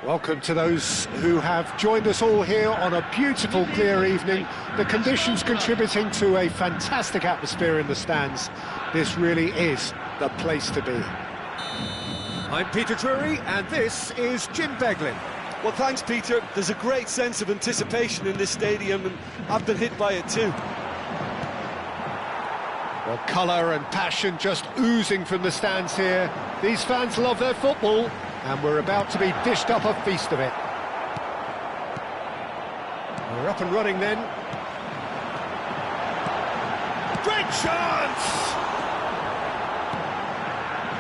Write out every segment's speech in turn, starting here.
Welcome to those who have joined us all here on a beautiful, clear evening. The conditions contributing to a fantastic atmosphere in the stands. This really is the place to be. I'm Peter Drury, and this is Jim Beglin. Well, thanks, Peter. There's a great sense of anticipation in this stadium, and I've been hit by it too. Well, colour and passion just oozing from the stands here. These fans love their football, and we're about to be dished up a feast of it. We're up and running then. Great chance!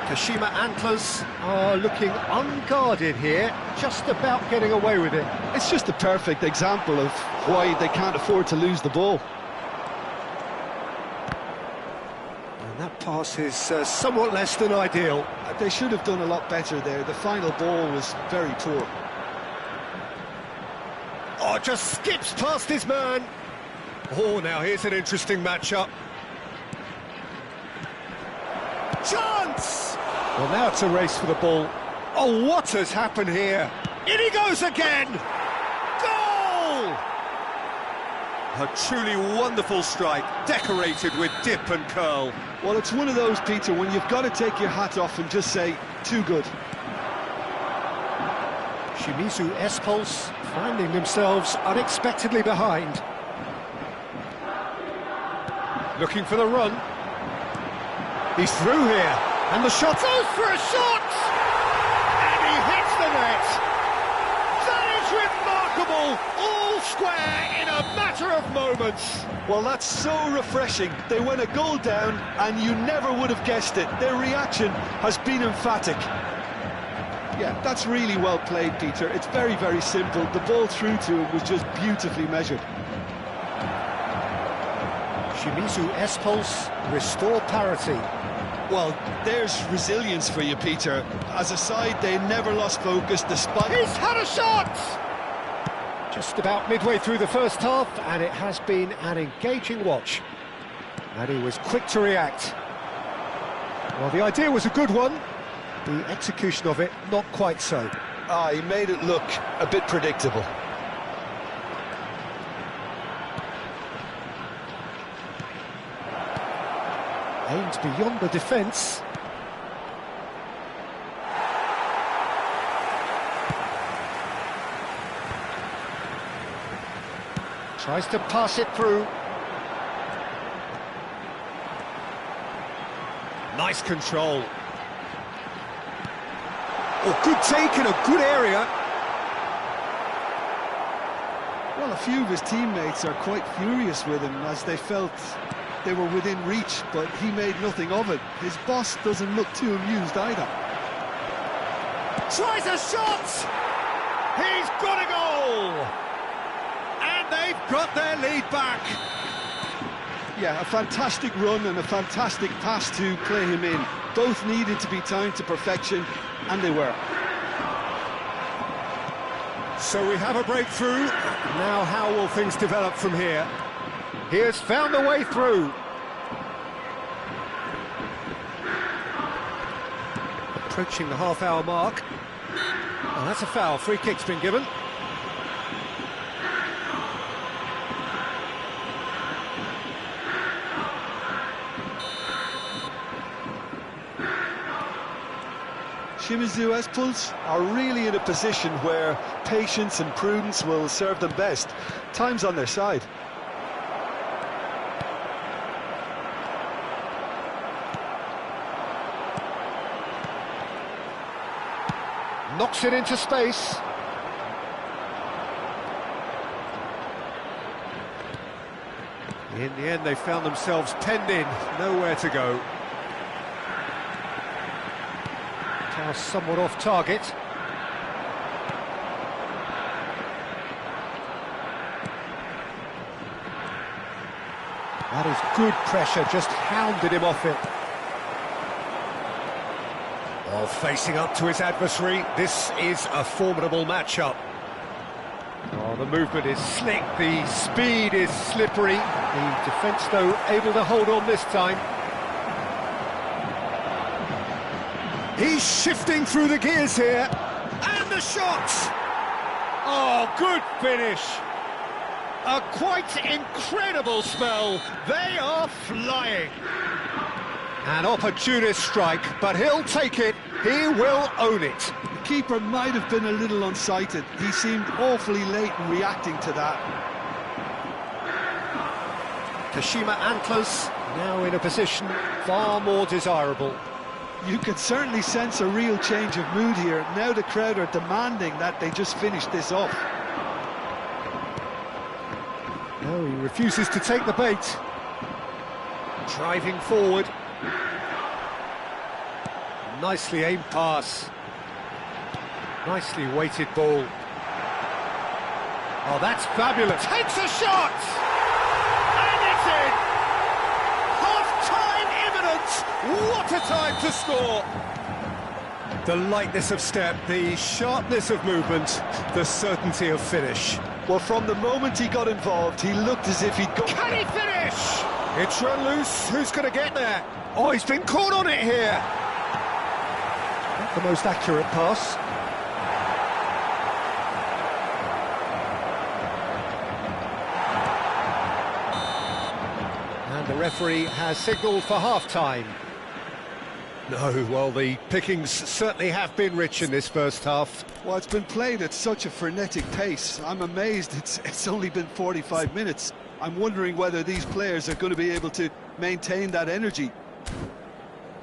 Kashima Antlers are looking unguarded here, just about getting away with it. It's just a perfect example of why they can't afford to lose the ball. And that pass is somewhat less than ideal. They should have done a lot better there. The final ball was very poor. Oh, just skips past his man. Oh, now here's an interesting matchup. Chance! Well, now it's a race for the ball. Oh, what has happened here? In he goes again! Goal! A truly wonderful strike, decorated with dip and curl. Well, it's one of those, Peter, when you've got to take your hat off and just say, too good. Shimizu Espulse finding themselves unexpectedly behind. Looking for the run. He's through here, and the shot goes for a shot! And he hits the net! That is remarkable! All square in a matter of moments! Well, that's so refreshing. They went a goal down, and you never would have guessed it. Their reaction has been emphatic. Yeah, that's really well played, Peter. It's very, very simple. The ball through to him was just beautifully measured. Shimizu Espulse restore parity. Well, there's resilience for you, Peter. As a side, they never lost focus despite... He's had a shot! Just about midway through the first half, and it has been an engaging watch. And he was quick to react. Well, the idea was a good one. The execution of it, not quite so. He made it look a bit predictable. Aimed beyond the defence. Tries to pass it through. Nice control. Oh, good take in a good area. Well, a few of his teammates are quite furious with him as they felt they were within reach, but he made nothing of it. His boss doesn't look too amused either. Tries a shot! He's got a goal! And they've got their lead back. Yeah, a fantastic run and a fantastic pass to play him in. Both needed to be timed to perfection, and they were. So we have a breakthrough. Now how will things develop from here? He has found a way through. Approaching the half-hour mark. Oh, that's a foul. Free kick's been given. Shimizu Espulse are really in a position where patience and prudence will serve them best. Time's on their side. Knocks it into space. In the end, they found themselves penned in, nowhere to go. Now somewhat off target. That is good pressure, just hounded him off it. Well, facing up to his adversary, this is a formidable matchup. Oh, the movement is slick, the speed is slippery. The defence, though, able to hold on this time. He's shifting through the gears here, and And the shot! Oh, good finish. A quite incredible spell. They are flying. An opportunist strike, but he'll take it. He will own it. The keeper might have been a little unsighted. He seemed awfully late in reacting to that. Kashima Antlers now in a position far more desirable. You can certainly sense a real change of mood here. Now the crowd are demanding that they just finish this off. No, he refuses to take the bait. Driving forward. Nicely aimed pass. Nicely weighted ball. Oh, that's fabulous. Takes a shot! And it's in! Half-time imminent! What a time to score! The lightness of step, the sharpness of movement, the certainty of finish. Well, from the moment he got involved, he looked as if he'd got... Can he finish? It's run loose. Who's going to get there? Oh, he's been caught on it here. Not the most accurate pass. And the referee has signalled for half-time. No, well, the pickings certainly have been rich in this first half. Well, it's been played at such a frenetic pace. I'm amazed it's only been 45 minutes. I'm wondering whether these players are going to be able to maintain that energy.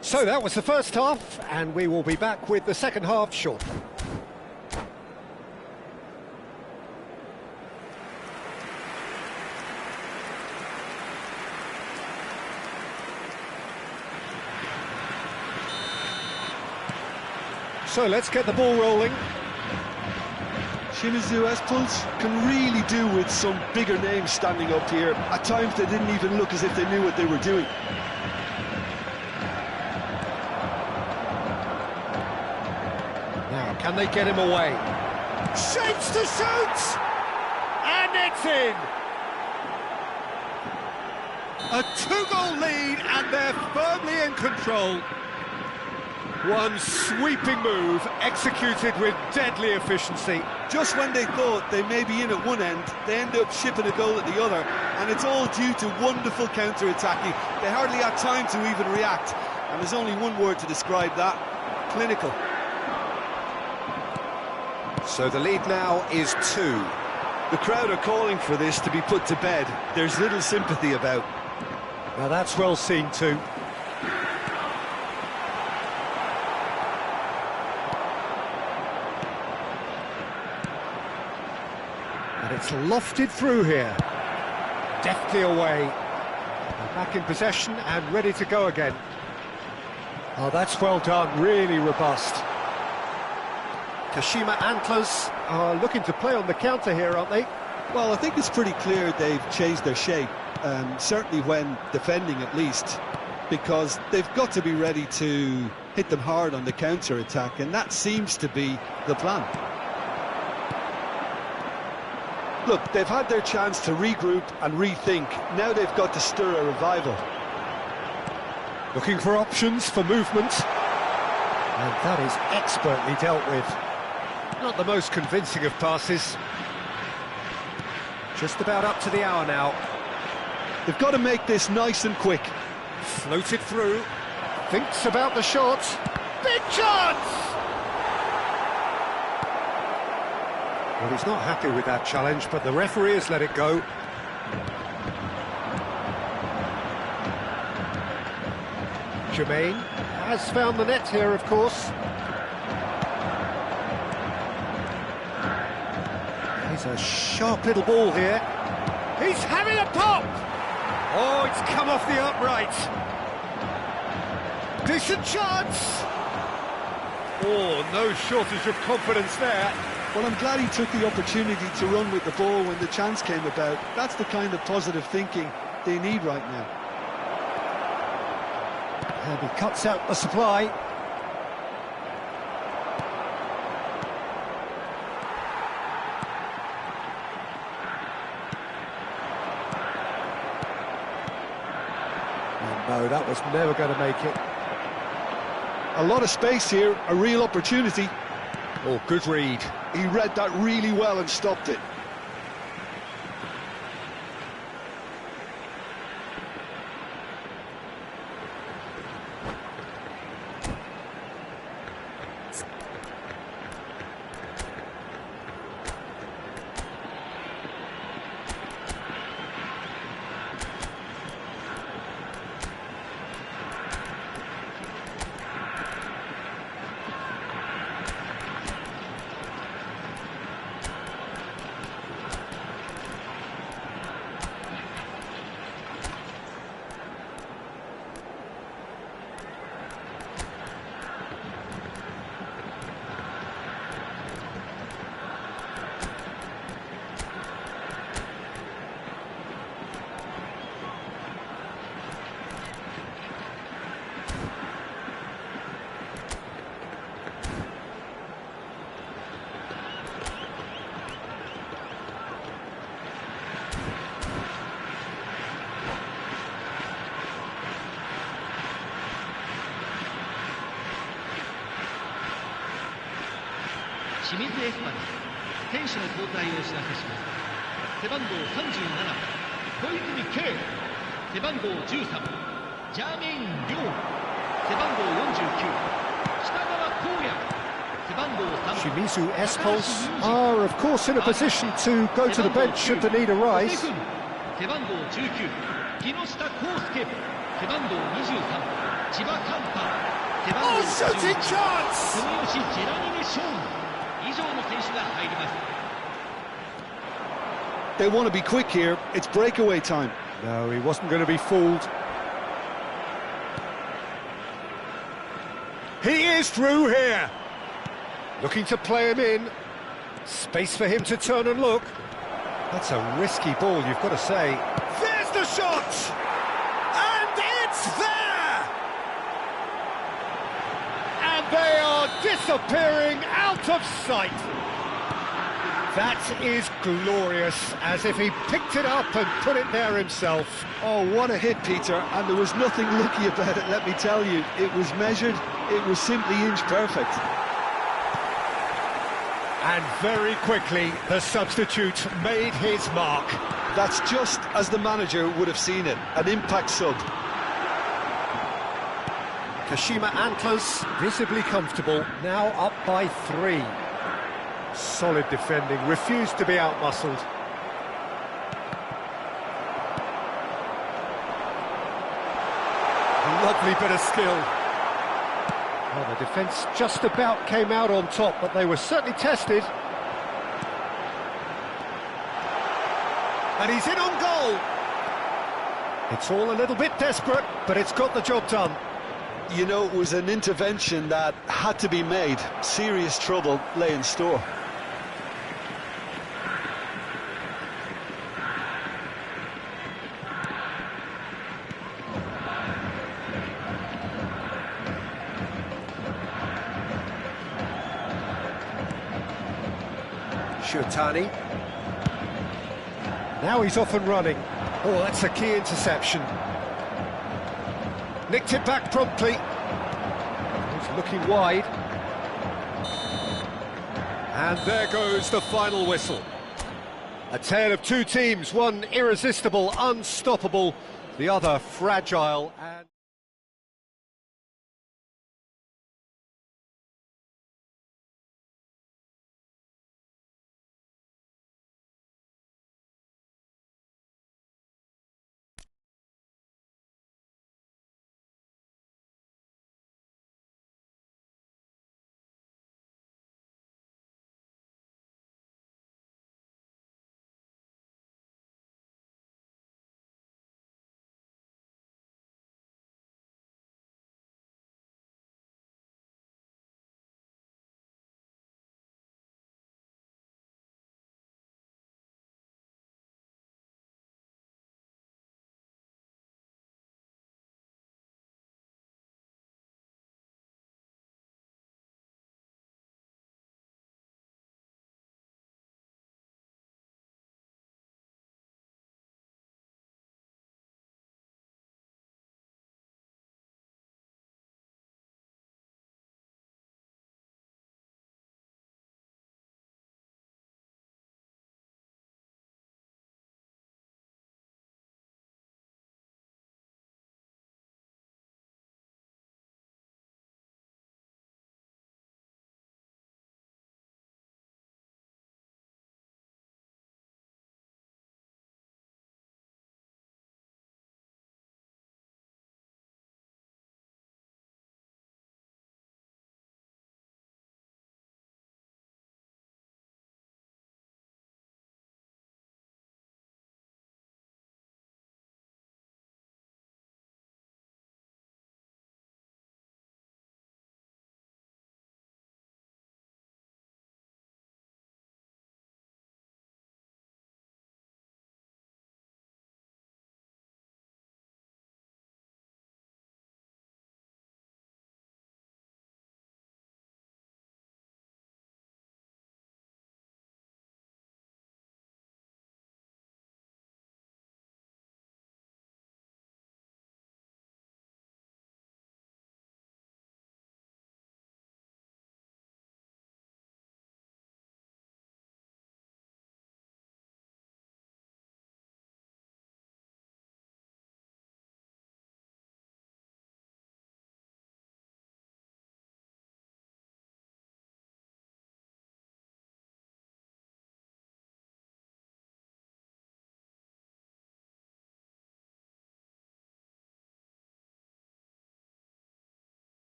So that was the first half, and we will be back with the second half shortly. So let's get the ball rolling. Shimizu Espul's can really do with some bigger names standing up here. At times they didn't even look as if they knew what they were doing. Now, can they get him away? Shapes to shoot! And it's in! A two-goal lead, and they're firmly in control. One sweeping move, executed with deadly efficiency. Just when they thought they may be in at one end, they end up shipping a goal at the other, and it's all due to wonderful counter-attacking. They hardly had time to even react, and there's only one word to describe that: clinical. So the lead now is 2. The crowd are calling for this to be put to bed. There's little sympathy about. Now that's well seen too. And it's lofted through here. Deftly away. And back in possession and ready to go again. Oh, that's well done, really robust. Kashima Antlers are looking to play on the counter here, aren't they? Well, I think it's pretty clear they've changed their shape, certainly when defending at least, because they've got to be ready to hit them hard on the counter-attack, and that seems to be the plan. Look, they've had their chance to regroup and rethink. Now they've got to stir a revival. Looking for options for movement. And that is expertly dealt with. Not the most convincing of passes. Just about up to the hour now. They've got to make this nice and quick. Floated through. Thinks about the shot. Big chance! Well, he's not happy with that challenge, but the referee has let it go. Jermaine has found the net here, of course. He's a sharp little ball here. He's having a pop! Oh, it's come off the upright. Decent chance! Oh, no shortage of confidence there. Well, I'm glad he took the opportunity to run with the ball when the chance came about. That's the kind of positive thinking they need right now. And he cuts out the supply. And no, that was never going to make it. A lot of space here, a real opportunity. Oh, good read. He read that really well and stopped it.清水エスパルス、選手の交代をお知らせします。背番号37、小泉慶。背番号13、ジャーメイン亮。背番号49、北川光也。背番号3、Shimizu Espals are, of course, in a position to go to the bench should the need arise. 背番号19、木下康介。背番号23、千葉寛太。背番号11、住吉ジェラニメショーン。以上の選手が入ります。They want to be quick here. It's breakaway time. No, he wasn't going to be fooled. He is through here. Looking to play him in. Space for him to turn and look. That's a risky ball, you've got to say. There's the shot! And it's there! And they are disappearing out of sight. That is glorious, as if he picked it up and put it there himself. Oh, what a hit, Peter, and there was nothing lucky about it, let me tell you. It was measured, it was simply inch perfect. And very quickly, the substitute made his mark. That's just as the manager would have seen it, an impact sub. Kashima Antlers visibly comfortable, now up by 3. Solid defending, refused to be outmuscled. Lovely bit of skill. Well, the defence just about came out on top, but they were certainly tested. And he's in on goal. It's all a little bit desperate, but it's got the job done. You know, it was an intervention that had to be made. Serious trouble lay in store. Shotani. Now he's off and running. Oh, that's a key interception. Nicked it back promptly. He's looking wide. And there goes the final whistle. A tale of two teams, one irresistible, unstoppable, the other fragile and...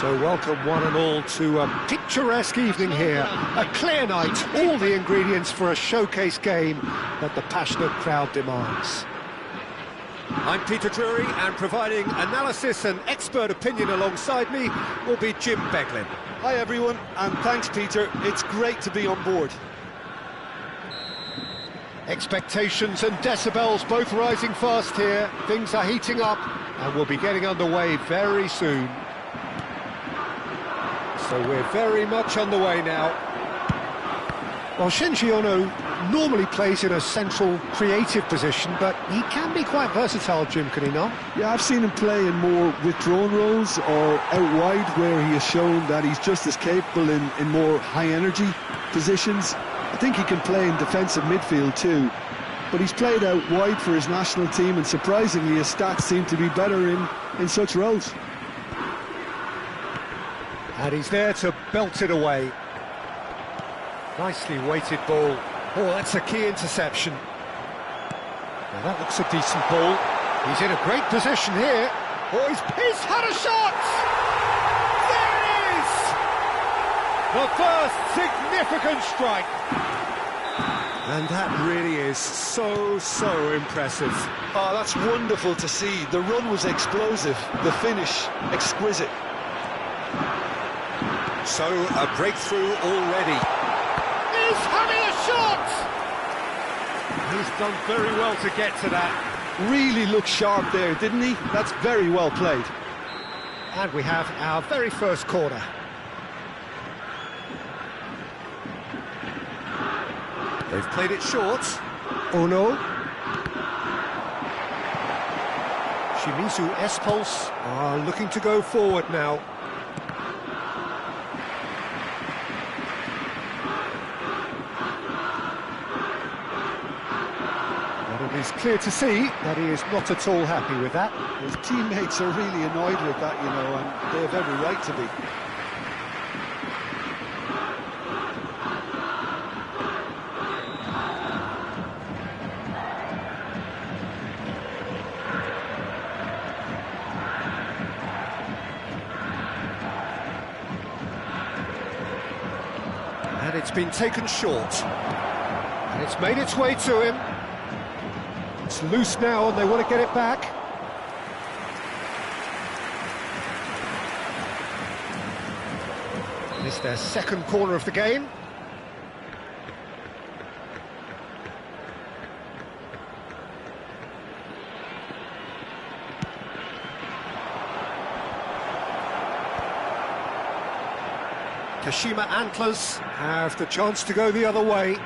So welcome one and all to a picturesque evening here. A clear night, all the ingredients for a showcase game that the passionate crowd demands. I'm Peter Drury, and providing analysis and expert opinion alongside me will be Jim Beglin. Hi everyone, and thanks Peter, it's great to be on board. Expectations and decibels both rising fast here. Things are heating up and we'll be getting underway very soon. So we're very much underway now. Well, Shinji Ono normally plays in a central creative position, but he can be quite versatile, Jim, can he not? Yeah, I've seen him play in more withdrawn roles or out wide, where he has shown that he's just as capable in more high-energy positions. I think he can play in defensive midfield too, but he's played out wide for his national team, and surprisingly his stats seem to be better in such roles. And he's there to belt it away. Nicely weighted ball. Oh, that's a key interception. Now that looks a decent ball. He's in a great position here. Oh, he's had a shot! There it is! The first significant strike. And that really is so impressive. Oh, that's wonderful to see. The run was explosive, the finish exquisite. So, a breakthrough already. He's having a shot! He's done very well to get to that. Really looked sharp there, didn't he? That's very well played. And we have our very first corner. They've played it short. Ono. Shimizu Espulse are looking to go forward now. It is clear to see that he is not at all happy with that. His teammates are really annoyed with that, you know, and they have every right to be. And it's been taken short. And it's made its way to him. It's loose now and they want to get it back. It's their second corner of the game. Kashima Antlers have the chance to go the other way.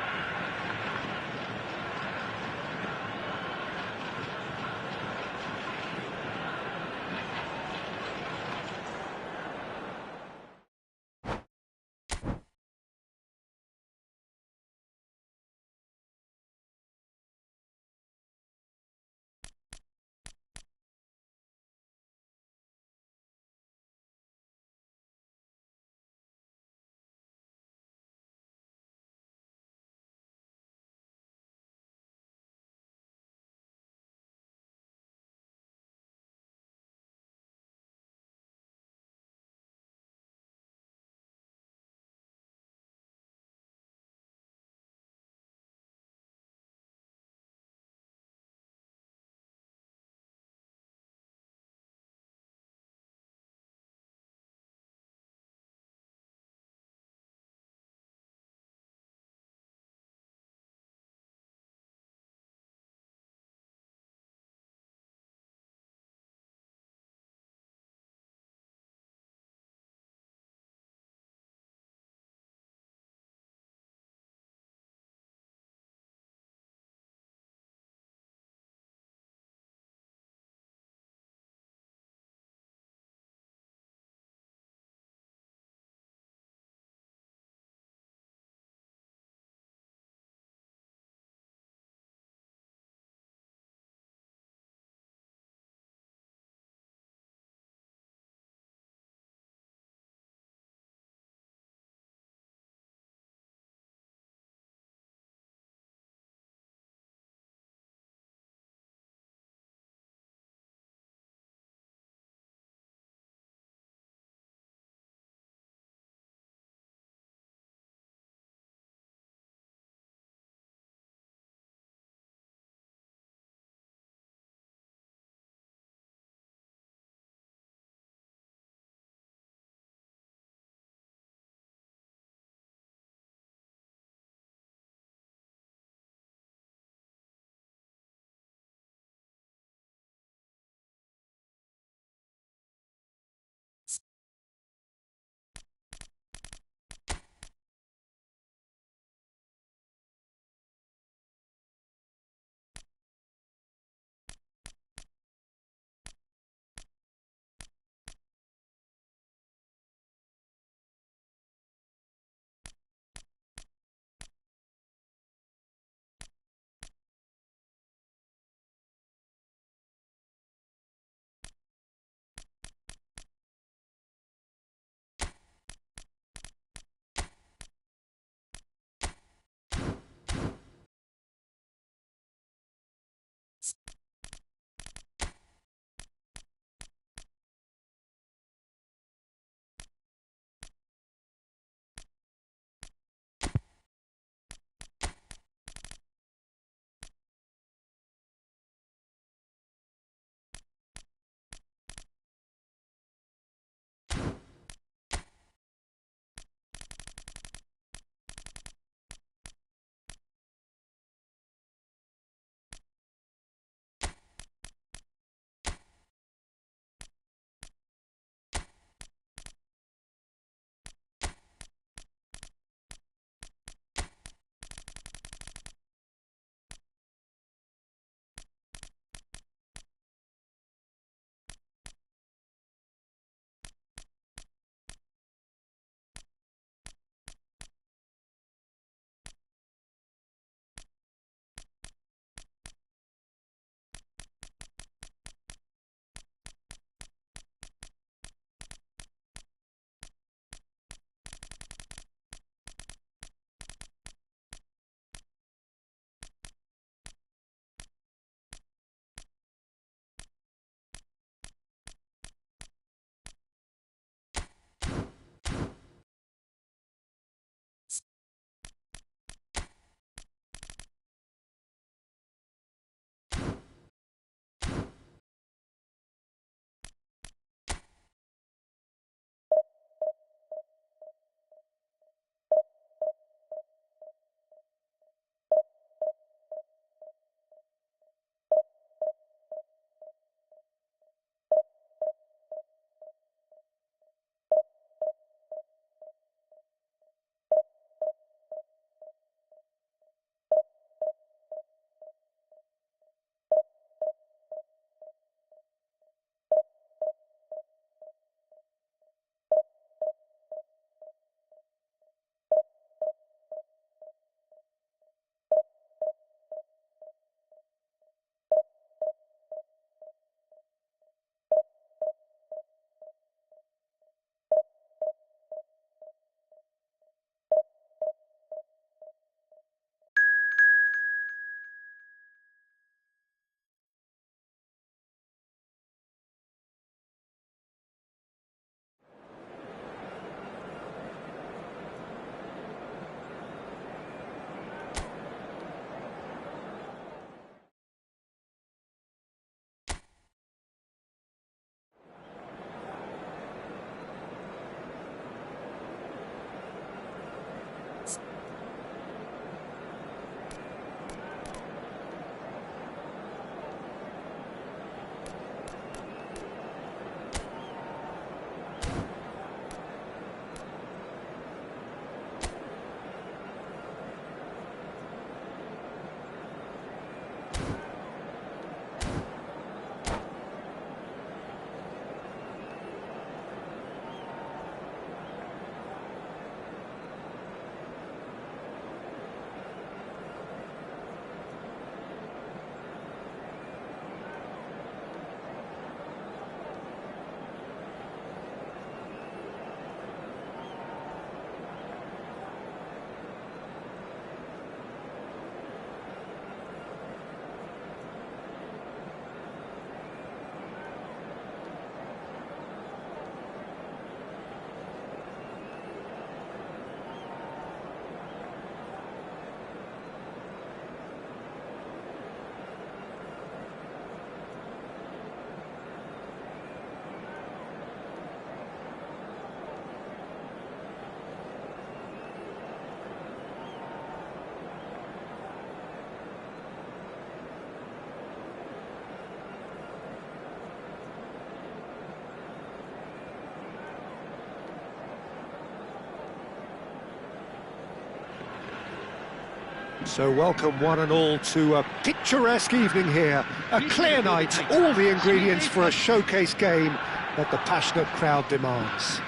So welcome one and all to a picturesque evening here. A clear night, all the ingredients for a showcase game that the passionate crowd demands.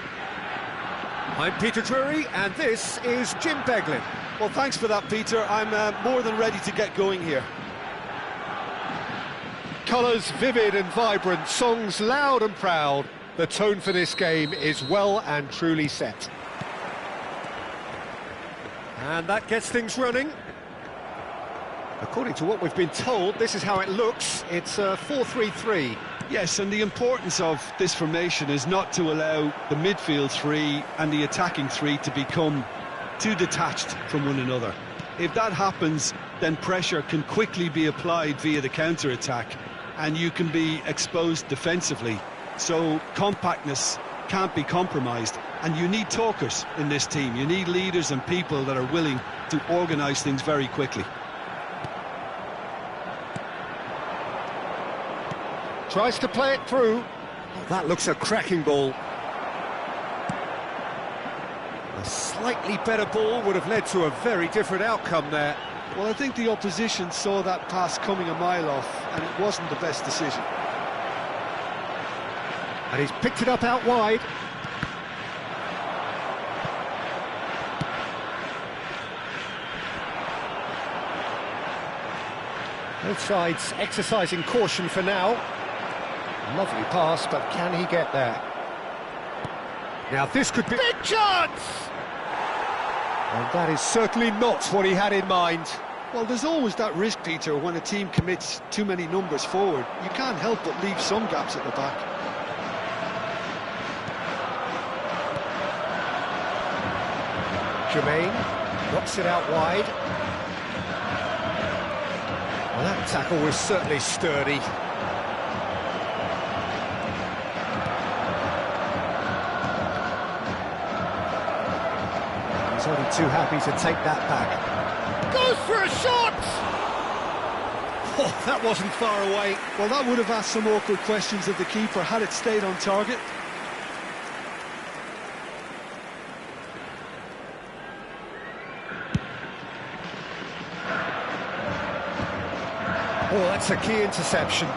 I'm Peter Drury, and this is Jim Beglin. Well, thanks for that, Peter. I'm more than ready to get going here. Colours vivid and vibrant, songs loud and proud. The tone for this game is well and truly set. And that gets things running. According to what we've been told, this is how it looks. It's a 4-3-3. Yes, and the importance of this formation is not to allow the midfield three and the attacking three to become too detached from one another. If that happens, then pressure can quickly be applied via the counter-attack, and you can be exposed defensively. So compactness can't be compromised, and you need talkers in this team. You need leaders and people that are willing to organise things very quickly. Tries to play it through. Oh, that looks a cracking ball. A slightly better ball would have led to a very different outcome there. Well, I think the opposition saw that pass coming a mile off, and it wasn't the best decision. And he's picked it up out wide. Both sides exercising caution for now. Lovely pass, but can he get there? Now this could be... Big chance! And that is certainly not what he had in mind. Well, there's always that risk, Peter, when a team commits too many numbers forward. You can't help but leave some gaps at the back. Jermaine knocks it out wide. Well, that tackle was certainly sturdy. He's only too happy to take that back. Goes for a shot! Oh, that wasn't far away. Well, that would have asked some awkward questions of the keeper had it stayed on target. Oh, that's a key interception.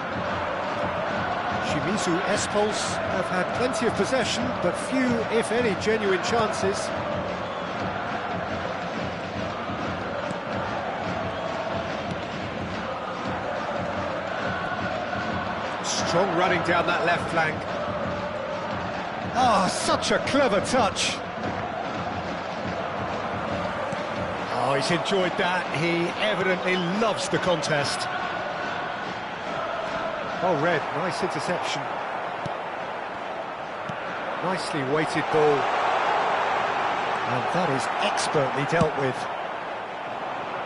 Shimizu Espulse have had plenty of possession, but few, if any, genuine chances. Strong running down that left flank. Ah, such a clever touch. Oh, he's enjoyed that. He evidently loves the contest. Oh, Red, nice interception. Nicely weighted ball. And that is expertly dealt with.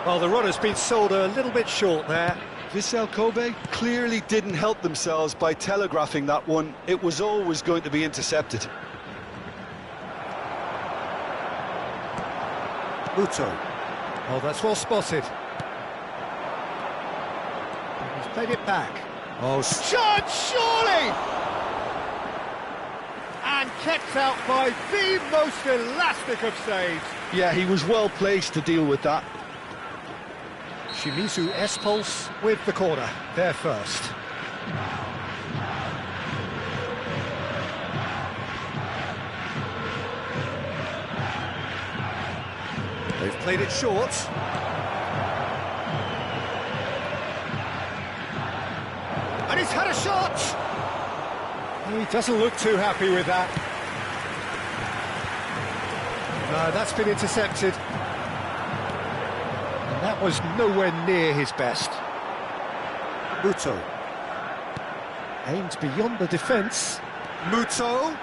Well, the runner's been sold a little bit short there. Vissel Kobe clearly didn't help themselves by telegraphing that one. It was always going to be intercepted. Muto. Oh, that's well spotted. He's played it back. Oh, shot, surely! And kept out by the most elastic of saves. Yeah, he was well placed to deal with that. Shimizu Espulse with the corner, there first. They've played it short. And he's had a shot! He doesn't look too happy with that. No, that's been intercepted. And that was nowhere near his best. Muto. Aimed beyond the defence. Muto.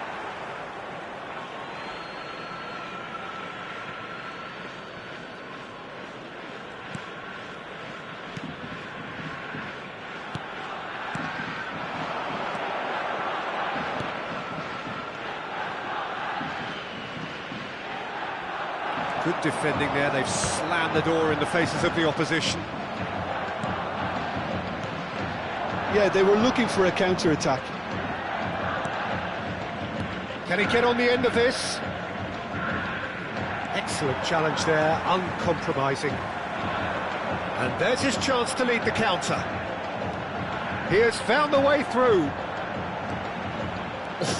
Good defending there, they've slammed the door in the faces of the opposition. Yeah, they were looking for a counter-attack. Can he get on the end of this? Excellent challenge there, uncompromising. And there's his chance to lead the counter. He has found the way through.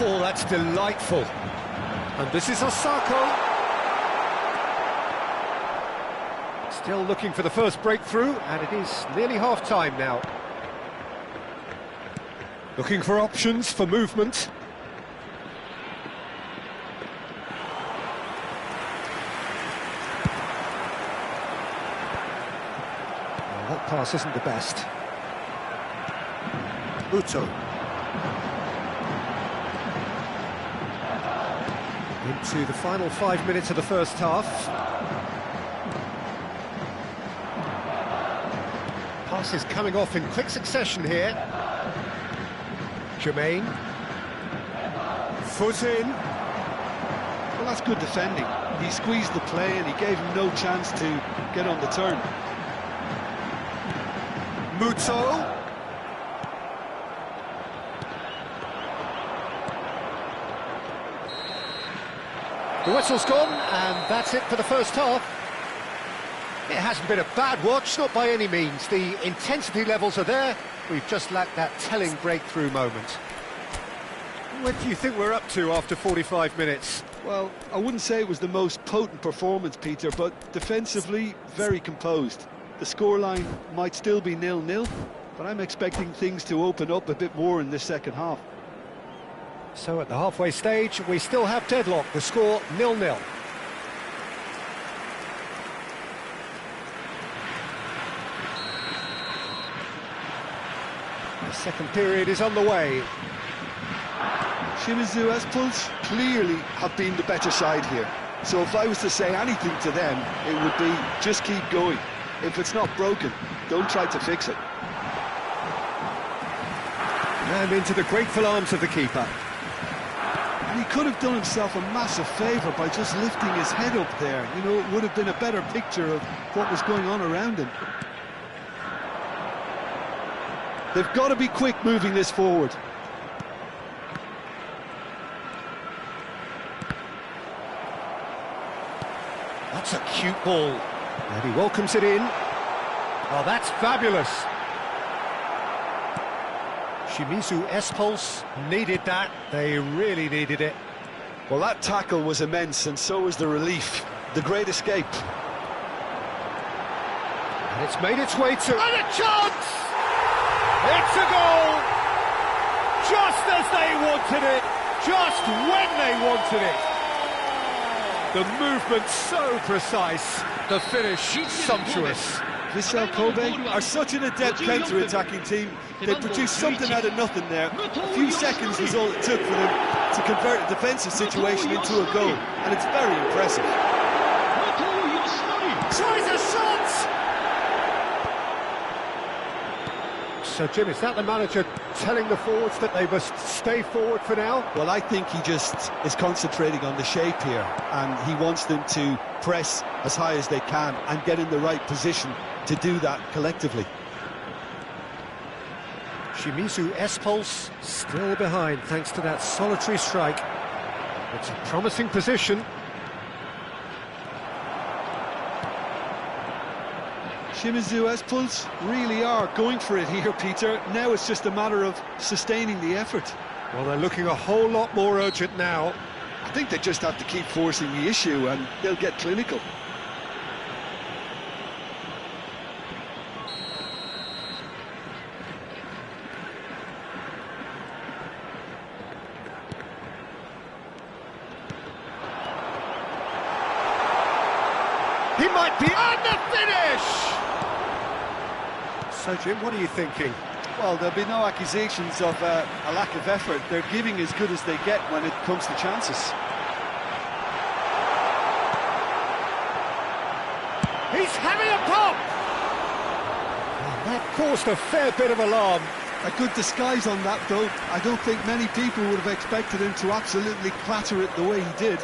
Oh, that's delightful. And this is Osako. Still looking for the first breakthrough, and it is nearly half-time now. Looking for options for movement. Well, that pass isn't the best. Uto. Into the final 5 minutes of the first half. Passes coming off in quick succession here. Jermaine. Foot in. Well, that's good defending. He squeezed the play and he gave him no chance to get on the turn. Muto. The whistle's gone, and that's it for the first half. It hasn't been a bad watch, not by any means. The intensity levels are there. We've just lacked that telling breakthrough moment. What do you think we're up to after 45 minutes? Well, I wouldn't say it was the most potent performance, Peter, but defensively, very composed. The scoreline might still be 0-0, but I'm expecting things to open up a bit more in this second half. So at the halfway stage, we still have deadlock. The score 0-0. The second period is on the way. Shimizu Espul's clearly have been the better side here. So if I was to say anything to them, it would be just keep going. If it's not broken, don't try to fix it. And into the grateful arms of the keeper. And he could have done himself a massive favour by just lifting his head up there. You know, it would have been a better picture of what was going on around him. They've got to be quick moving this forward. That's a cute ball. And he welcomes it in. Oh, that's fabulous. Shimizu Espul's needed that. They really needed it. Well, that tackle was immense, and so was the relief. The great escape. And it's made its way to... And a chance! It's a goal! Just as they wanted it. Just when they wanted it. The movement so precise. The finish sumptuous. Vissel Kobe are such an adept counter-attacking team. They produced something out of nothing there. A few seconds was all it took for them to convert a defensive situation into a goal, and it's very impressive. Tries a shot! So, Jim, is that the manager telling the forwards that they must stay forward for now? Well, I think he just is concentrating on the shape here, and he wants them to press as high as they can and get in the right position to do that collectively. Shimizu Espul's still behind thanks to that solitary strike. It's a promising position. Shimizu Espul's really are going for it here, Peter. Now it's just a matter of sustaining the effort. Well, they're looking a whole lot more urgent now. I think they just have to keep forcing the issue and they'll get clinical. He might be on the finish! So, Jim, what are you thinking? Well, there'll be no accusations of a lack of effort. They're giving as good as they get when it comes to chances. He's having a pop! Oh, that caused a fair bit of alarm. A good disguise on that, though. I don't think many people would have expected him to absolutely clatter it the way he did.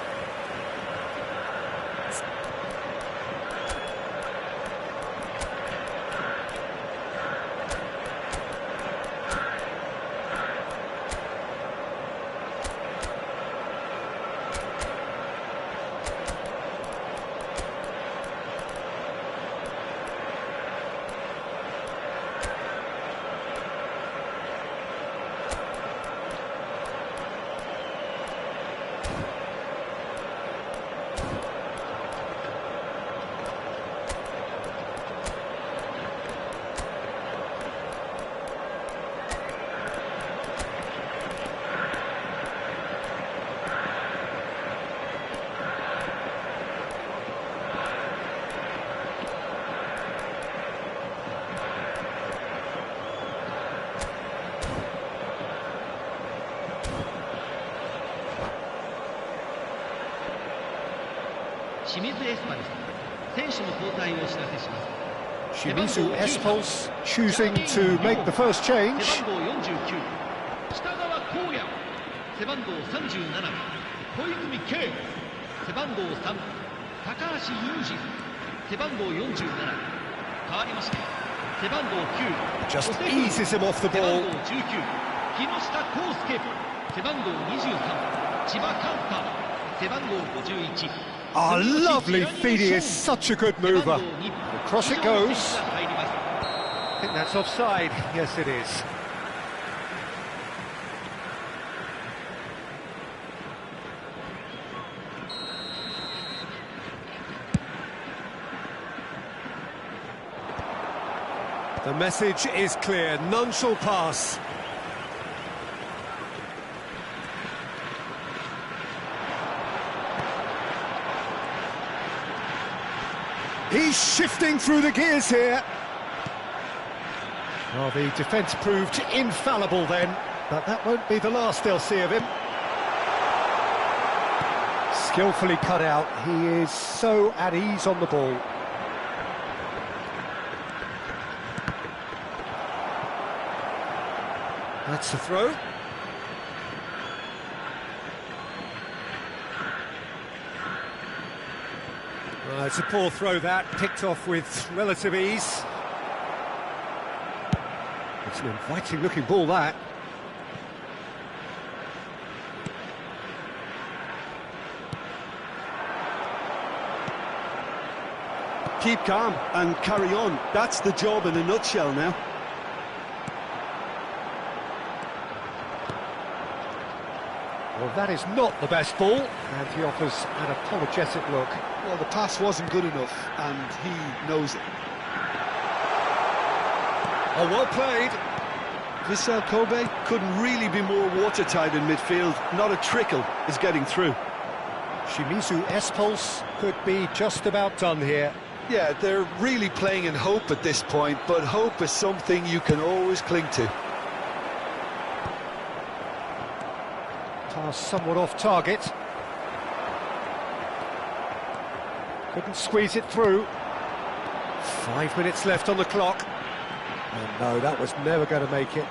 清水エスパルス選手の交代をお知らせします。 Shimizu Espals choosing to make the first change. 背番号49北川光也、背番号37小泉慶、背番号3高橋裕二、背番号47変わりまして背番号9 Just eases him off the 背番 ball. 号19木下康介、背番号23千葉寛太、背番号51 Ah, lovely feed. He is such a good mover. Across it goes. I think that's offside. Yes, it is. The message is clear. None shall pass. He's shifting through the gears here. Well, the defence proved infallible then, but that won't be the last they'll see of him. Skillfully cut out. He is so at ease on the ball. That's the throw. It's a poor throw that, picked off with relative ease. It's an inviting looking ball that. Keep calm and carry on. That's the job in a nutshell now. Well, that is not the best ball, and he offers an apologetic look. Well, the pass wasn't good enough, and he knows it. Oh, well played. Vissel Kobe couldn't really be more watertight in midfield. Not a trickle is getting through. Shimizu Espals could be just about done here. Yeah, they're really playing in hope at this point, but hope is something you can always cling to. Pass somewhat off target. Couldn't squeeze it through. 5 minutes left on the clock. And no, that was never going to make it.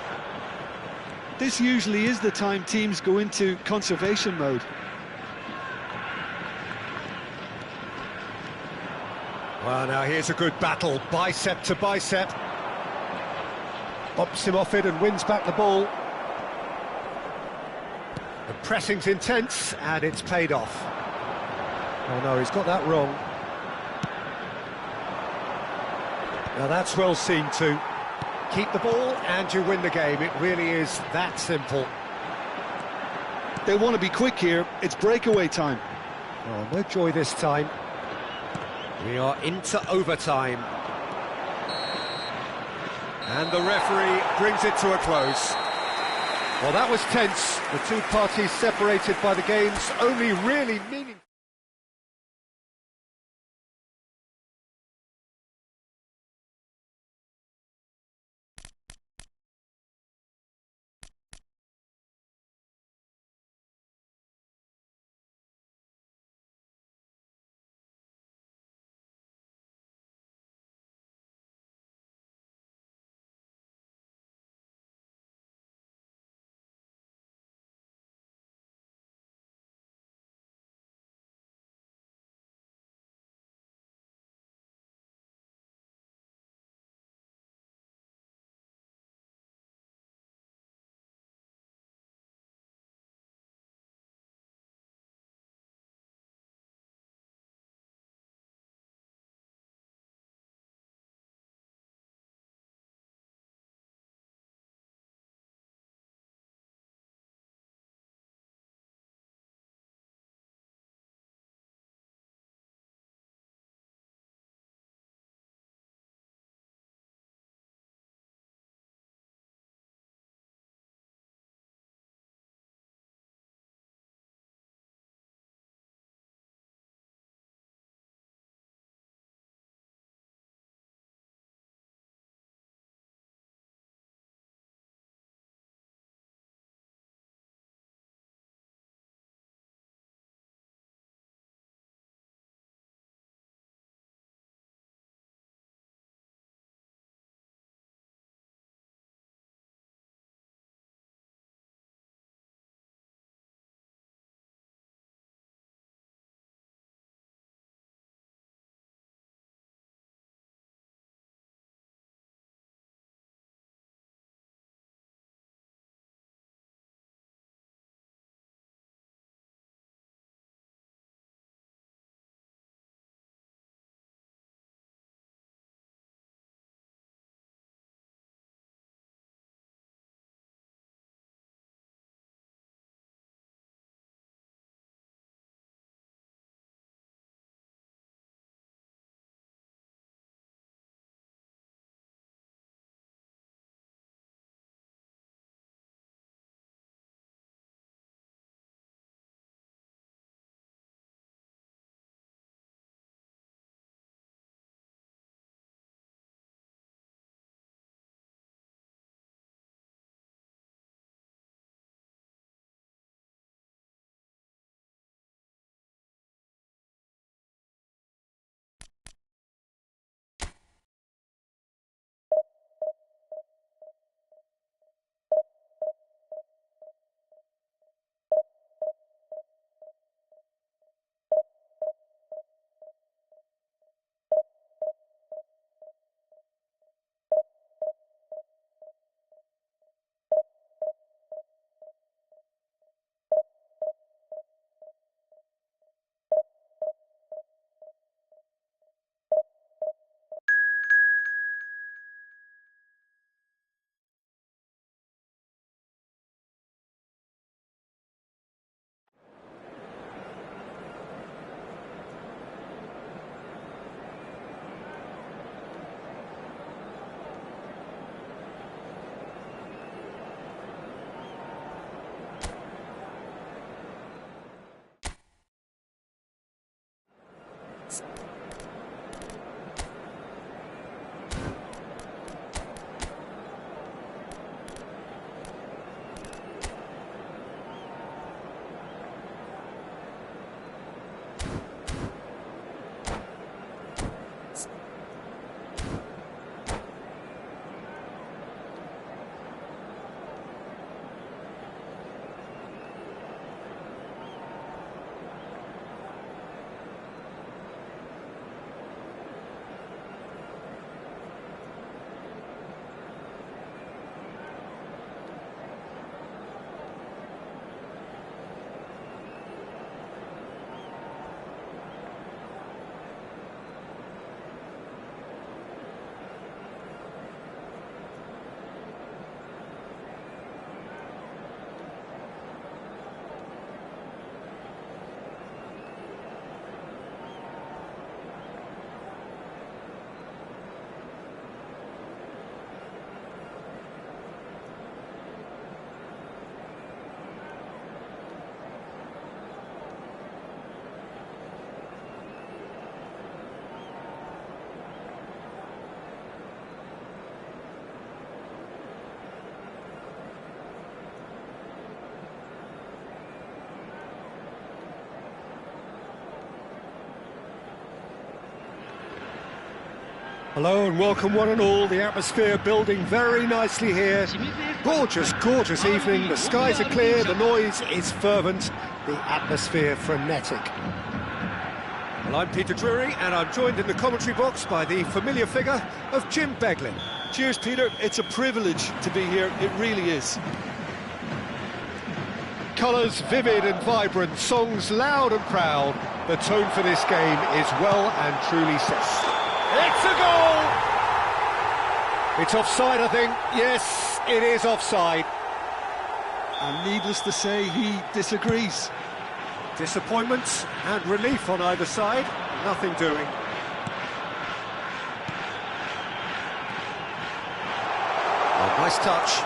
This usually is the time teams go into conservation mode. Well, now here's a good battle, bicep to bicep. Bops him off it and wins back the ball. The pressing's intense, and it's paid off. Oh no, he's got that wrong. Now that's well seen too. Keep the ball and you win the game. It really is that simple. They want to be quick here. It's breakaway time. Oh, no joy this time. We are into overtime. And the referee brings it to a close. Well, that was tense. The two parties separated by the game's only really meaningful. Hello and welcome one and all. The atmosphere building very nicely here. Gorgeous, gorgeous evening. The skies are clear, the noise is fervent, the atmosphere frenetic. Well, I'm Peter Drury and I'm joined in the commentary box by the familiar figure of Jim Beglin. Cheers, Peter. It's a privilege to be here. It really is. Colours vivid and vibrant, songs loud and proud. The tone for this game is well and truly set. It's a goal! It's offside, I think. Yes, it is offside. And needless to say, he disagrees. Disappointment and relief on either side. Nothing doing. Oh, nice touch.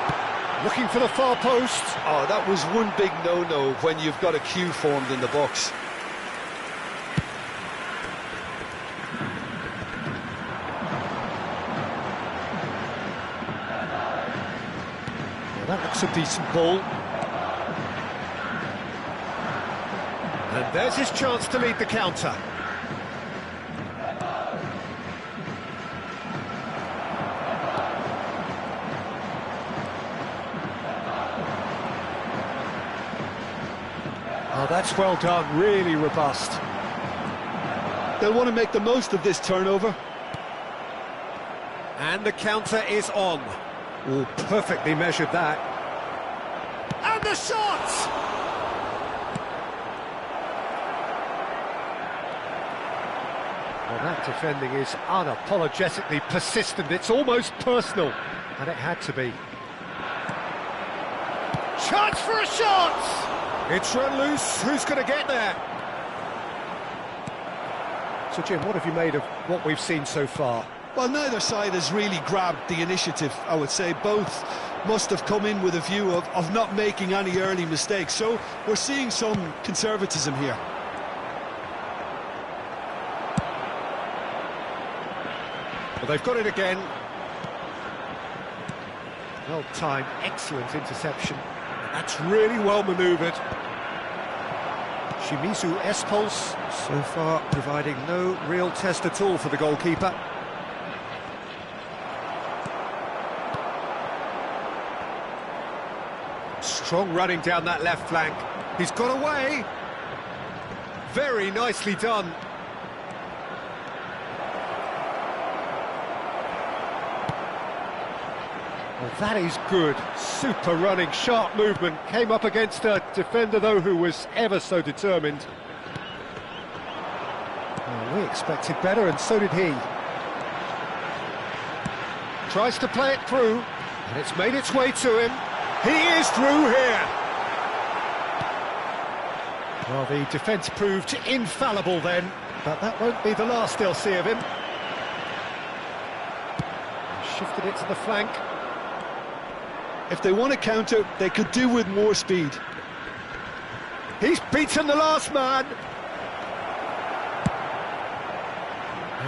Looking for the far post. Oh, that was one big no-no when you've got a queue formed in the box. That looks a decent ball. And there's his chance to lead the counter. Oh, that's well done, really robust. They'll want to make the most of this turnover. And the counter is on. Oh, perfectly measured that. And the shot! Well, that defending is unapologetically persistent. It's almost personal. And it had to be. Chance for a shot! It's run loose. Who's going to get there? So, Jim, what have you made of what we've seen so far? Well, neither side has really grabbed the initiative, I would say. Both must have come in with a view of not making any early mistakes. So we're seeing some conservatism here. Well, they've got it again. Well timed, excellent interception. That's really well manoeuvred. Shimizu Espulse, so far providing no real test at all for the goalkeeper. Strong running down that left flank. He's got away. Very nicely done. Well, that is good. Super running, sharp movement. Came up against a defender, though, who was ever so determined. Well, we expected better, and so did he. Tries to play it through, and it's made its way to him. He is through here. Well, the defence proved infallible then, but that won't be the last they'll see of him. Shifted it to the flank. If they want to counter, they could do with more speed. He's beaten the last man.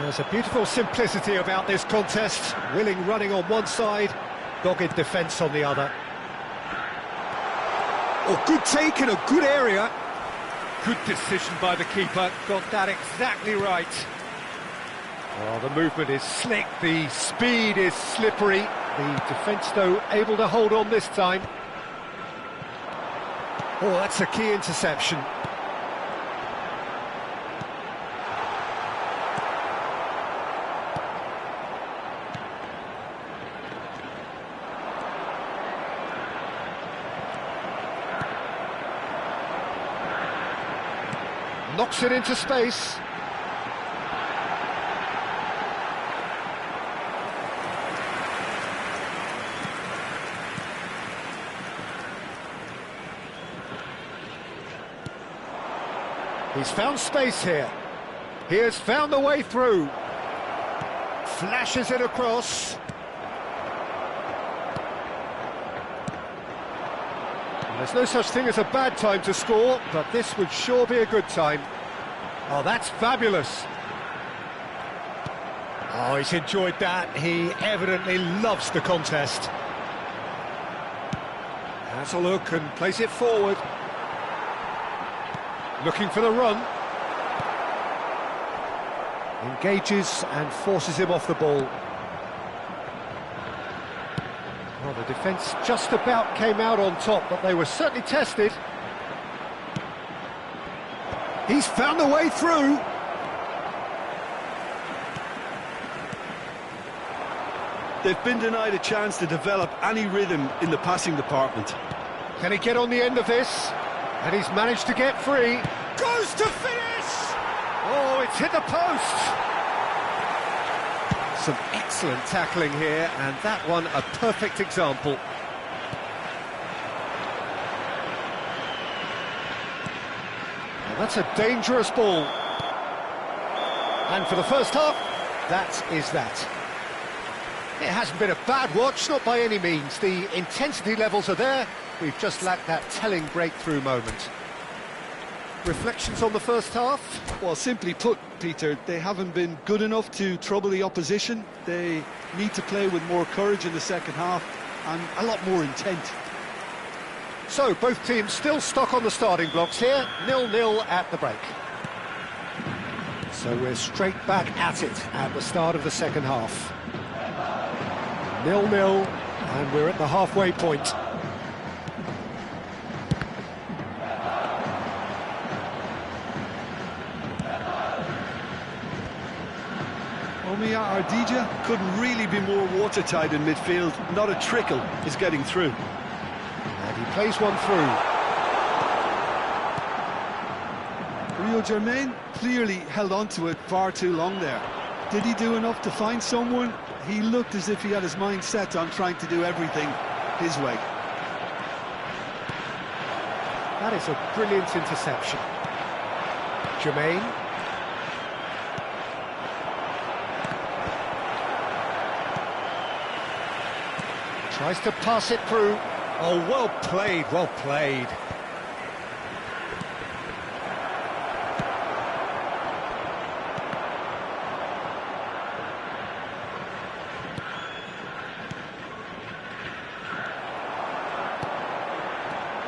There's a beautiful simplicity about this contest. Willing running on one side, dogged defence on the other. Oh, good take in a good area. Good decision by the keeper, got that exactly right. Oh, the movement is slick, the speed is slippery. The defence, though, able to hold on this time. Oh, that's a key interception. Knocks it into space. He's found space here. He has found the way through. Flashes it across. There's no such thing as a bad time to score, but this would sure be a good time. Oh, that's fabulous. Oh, he's enjoyed that. He evidently loves the contest. Has a look and plays it forward. Looking for the run. Engages and forces him off the ball. Well, the defence just about came out on top, but they were certainly tested. He's found a way through. They've been denied a chance to develop any rhythm in the passing department. Can he get on the end of this? And he's managed to get free. Goes to finish! Oh, it's hit the post! Some excellent tackling here, and that one a perfect example. Well, that's a dangerous ball. And for the first half, that is that. It hasn't been a bad watch, not by any means. The intensity levels are there. We've just lacked that telling breakthrough moment. Reflections on the first half? Well, simply put, Peter, they haven't been good enough to trouble the opposition. They need to play with more courage in the second half and a lot more intent. So, both teams still stuck on the starting blocks here, 0-0 at the break. So we're straight back at it at the start of the second half. 0-0, and we're at the halfway point. Omiya Ardija couldn't really be more watertight in midfield. Not a trickle is getting through. And he plays one through. Rio Germain clearly held on to it far too long there. Did he do enough to find someone? He looked as if he had his mind set on trying to do everything his way. That is a brilliant interception. Germain. Tries to pass it through. Oh, well played, well played.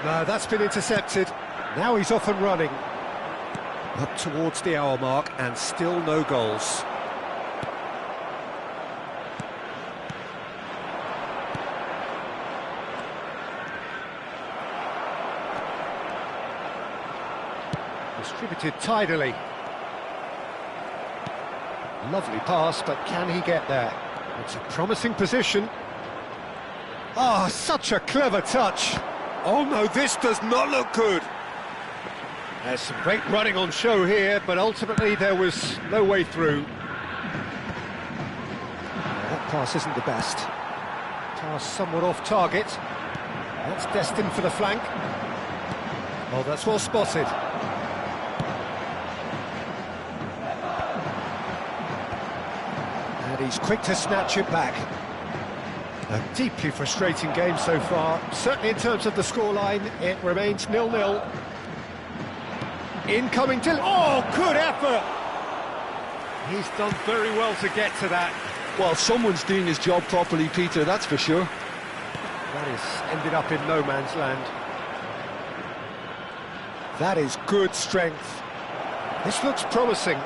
No, that's been intercepted. Now he's off and running. Up towards the hour mark and still no goals. Distributed tidily. Lovely pass, but can he get there? It's a promising position. Ah, such a clever touch. Oh no, this does not look good. There's some great running on show here, but ultimately there was no way through. That pass isn't the best. Pass somewhat off target. That's destined for the flank. Oh, that's well spotted. And he's quick to snatch it back. A deeply frustrating game so far. Certainly in terms of the scoreline, it remains 0-0. Incoming to... Oh, good effort! He's done very well to get to that. Well, someone's doing his job properly, Peter, that's for sure. That is ended up in no man's land. That is good strength. This looks promising.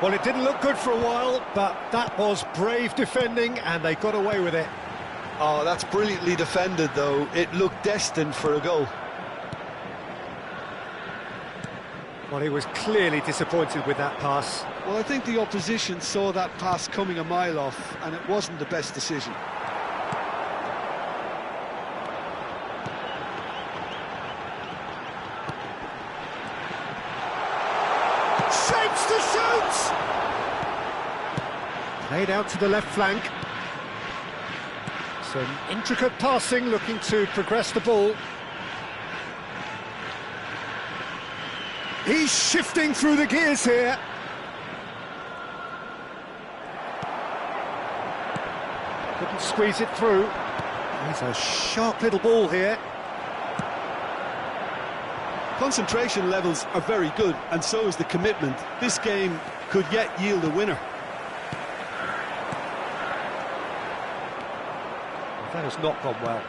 Well, it didn't look good for a while, but that was brave defending, and they got away with it. Oh, that's brilliantly defended, though. It looked destined for a goal. Well, he was clearly disappointed with that pass. Well, I think the opposition saw that pass coming a mile off, and it wasn't the best decision. Shapes to shoot! Played out to the left flank. Some intricate passing, looking to progress the ball. He's shifting through the gears here. Couldn't squeeze it through. He's a sharp little ball here. Concentration levels are very good, and so is the commitment. This game could yet yield a winner. That has not gone well.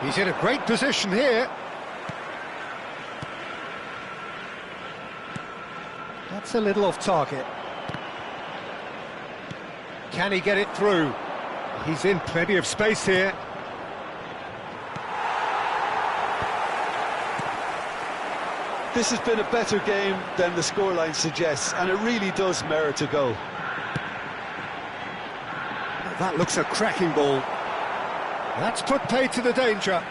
He's in a great position here. That's a little off target. Can he get it through? He's in plenty of space here. This has been a better game than the scoreline suggests, and it really does merit a goal. That looks a cracking ball. That's put paid to the danger.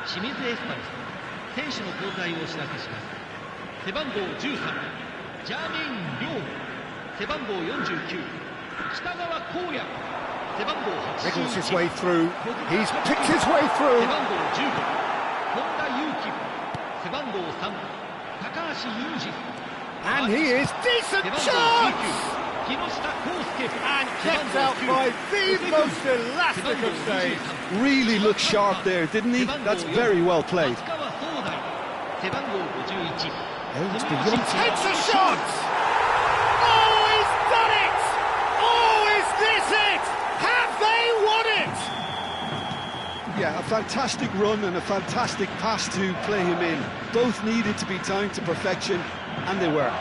清水エスパルス、選手の交代をお知らせします。背番号13、ジャーミン・リョウ。背番号49、北川光也。背番号81、 Wriggles his way through. He's picked his way 背 through. 番号15、本田裕樹。背番号3、高橋裕二。 And he is decent 背番号 chance! 19、木下康介。 And kept out by the most elastic of saves. Really looked sharp there, didn't he? That's very well played. 松川壮大。背番号51。 Aims beyond, takes a shot! Oh, he's done it! Oh, is this it? Have they won it? Yeah, a fantastic run and a fantastic pass to play him in. Both needed to be timed to perfection, and they were.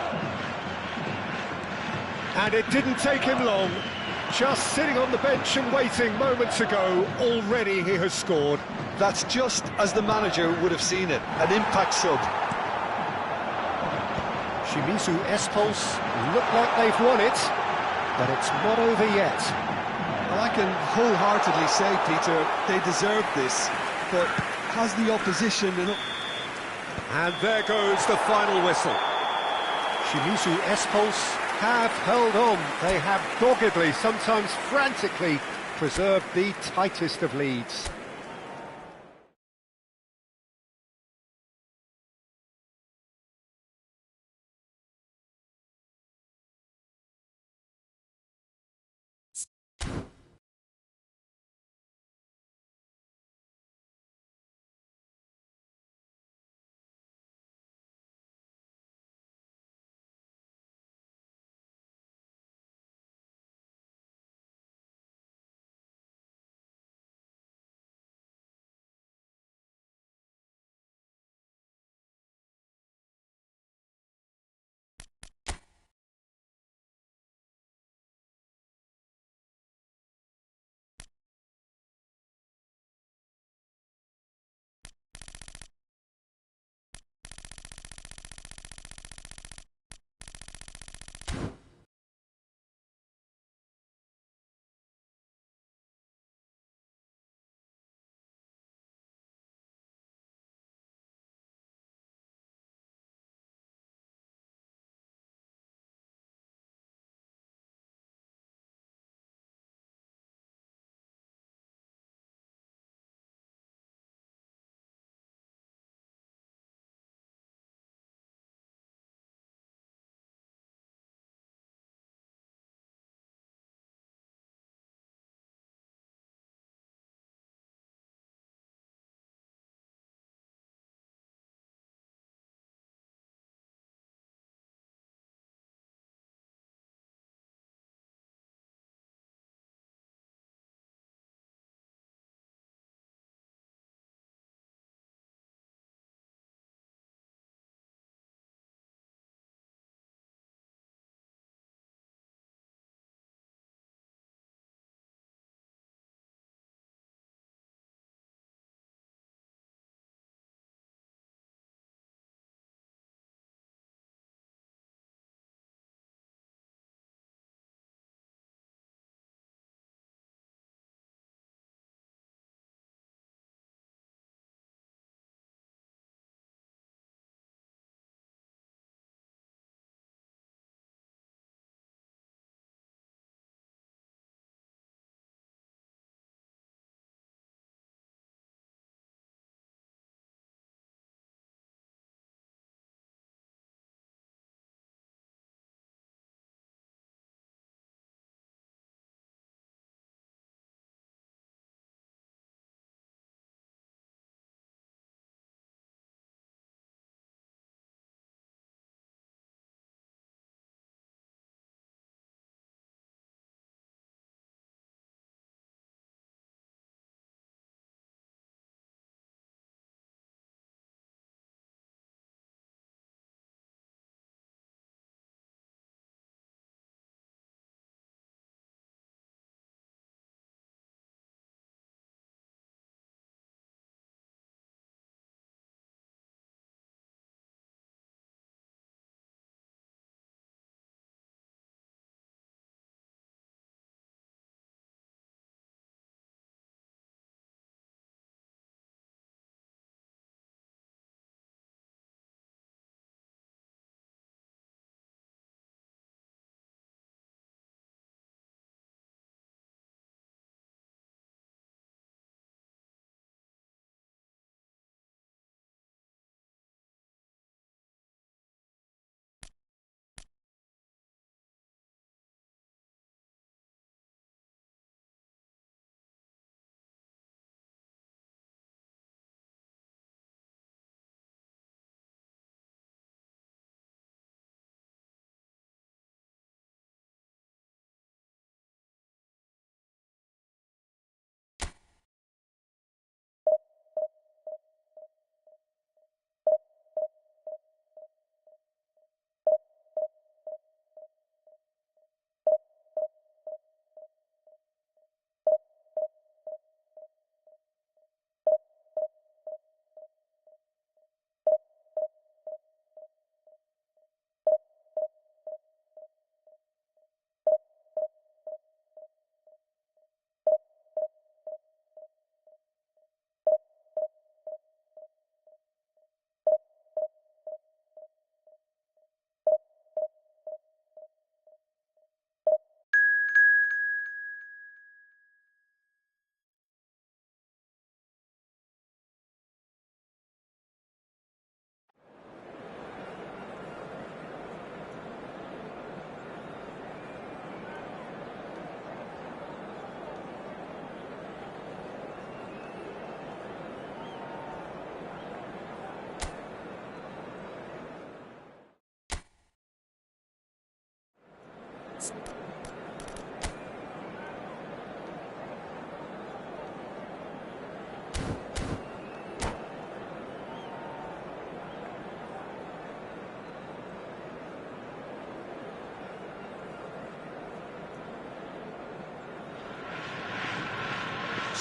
And it didn't take him long. Just sitting on the bench and waiting moments ago, already he has scored. That's just as the manager would have seen it, an impact sub. Shimizu Espulse look like they've won it, but it's not over yet. Well, I can wholeheartedly say, Peter, they deserve this, but has the opposition enough? And there goes the final whistle. Shimizu Espulse have held on. They have doggedly, sometimes frantically, preserved the tightest of leads.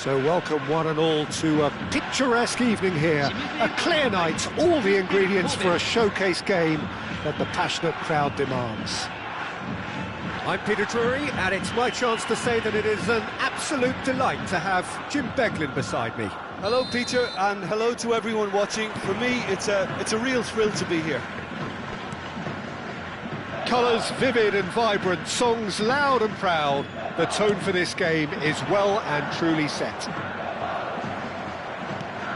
So welcome one and all to a picturesque evening here. A clear night, all the ingredients for a showcase game that the passionate crowd demands. I'm Peter Drury, and it's my chance to say that it is an absolute delight to have Jim Beglin beside me. Hello, Peter, and hello to everyone watching. For me, it's a real thrill to be here. Colours vivid and vibrant, songs loud and proud. The tone for this game is well and truly set.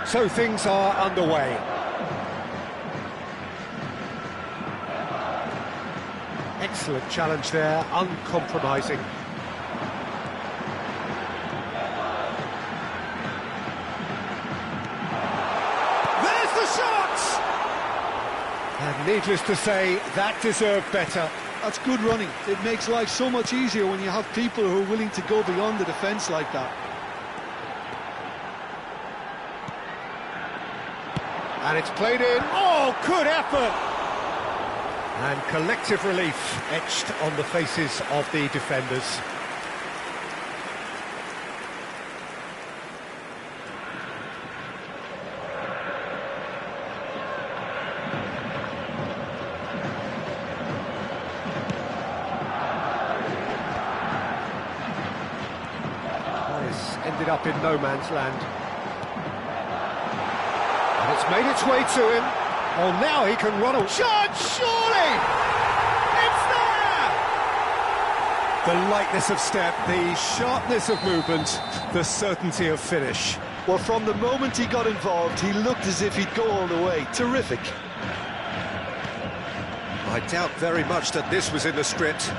So things are underway. Excellent challenge there, uncompromising. There's the shot! And needless to say, that deserved better. That's good running. It makes life so much easier when you have people who are willing to go beyond the defence like that. And it's played in. Oh, good effort! And collective relief etched on the faces of the defenders. Ended up in no man's land. And it's made its way to him. Oh, now he can run a charge, surely! It's there! The lightness of step, the sharpness of movement, the certainty of finish. Well, from the moment he got involved, he looked as if he'd go all the way. Terrific. I doubt very much that this was in the script.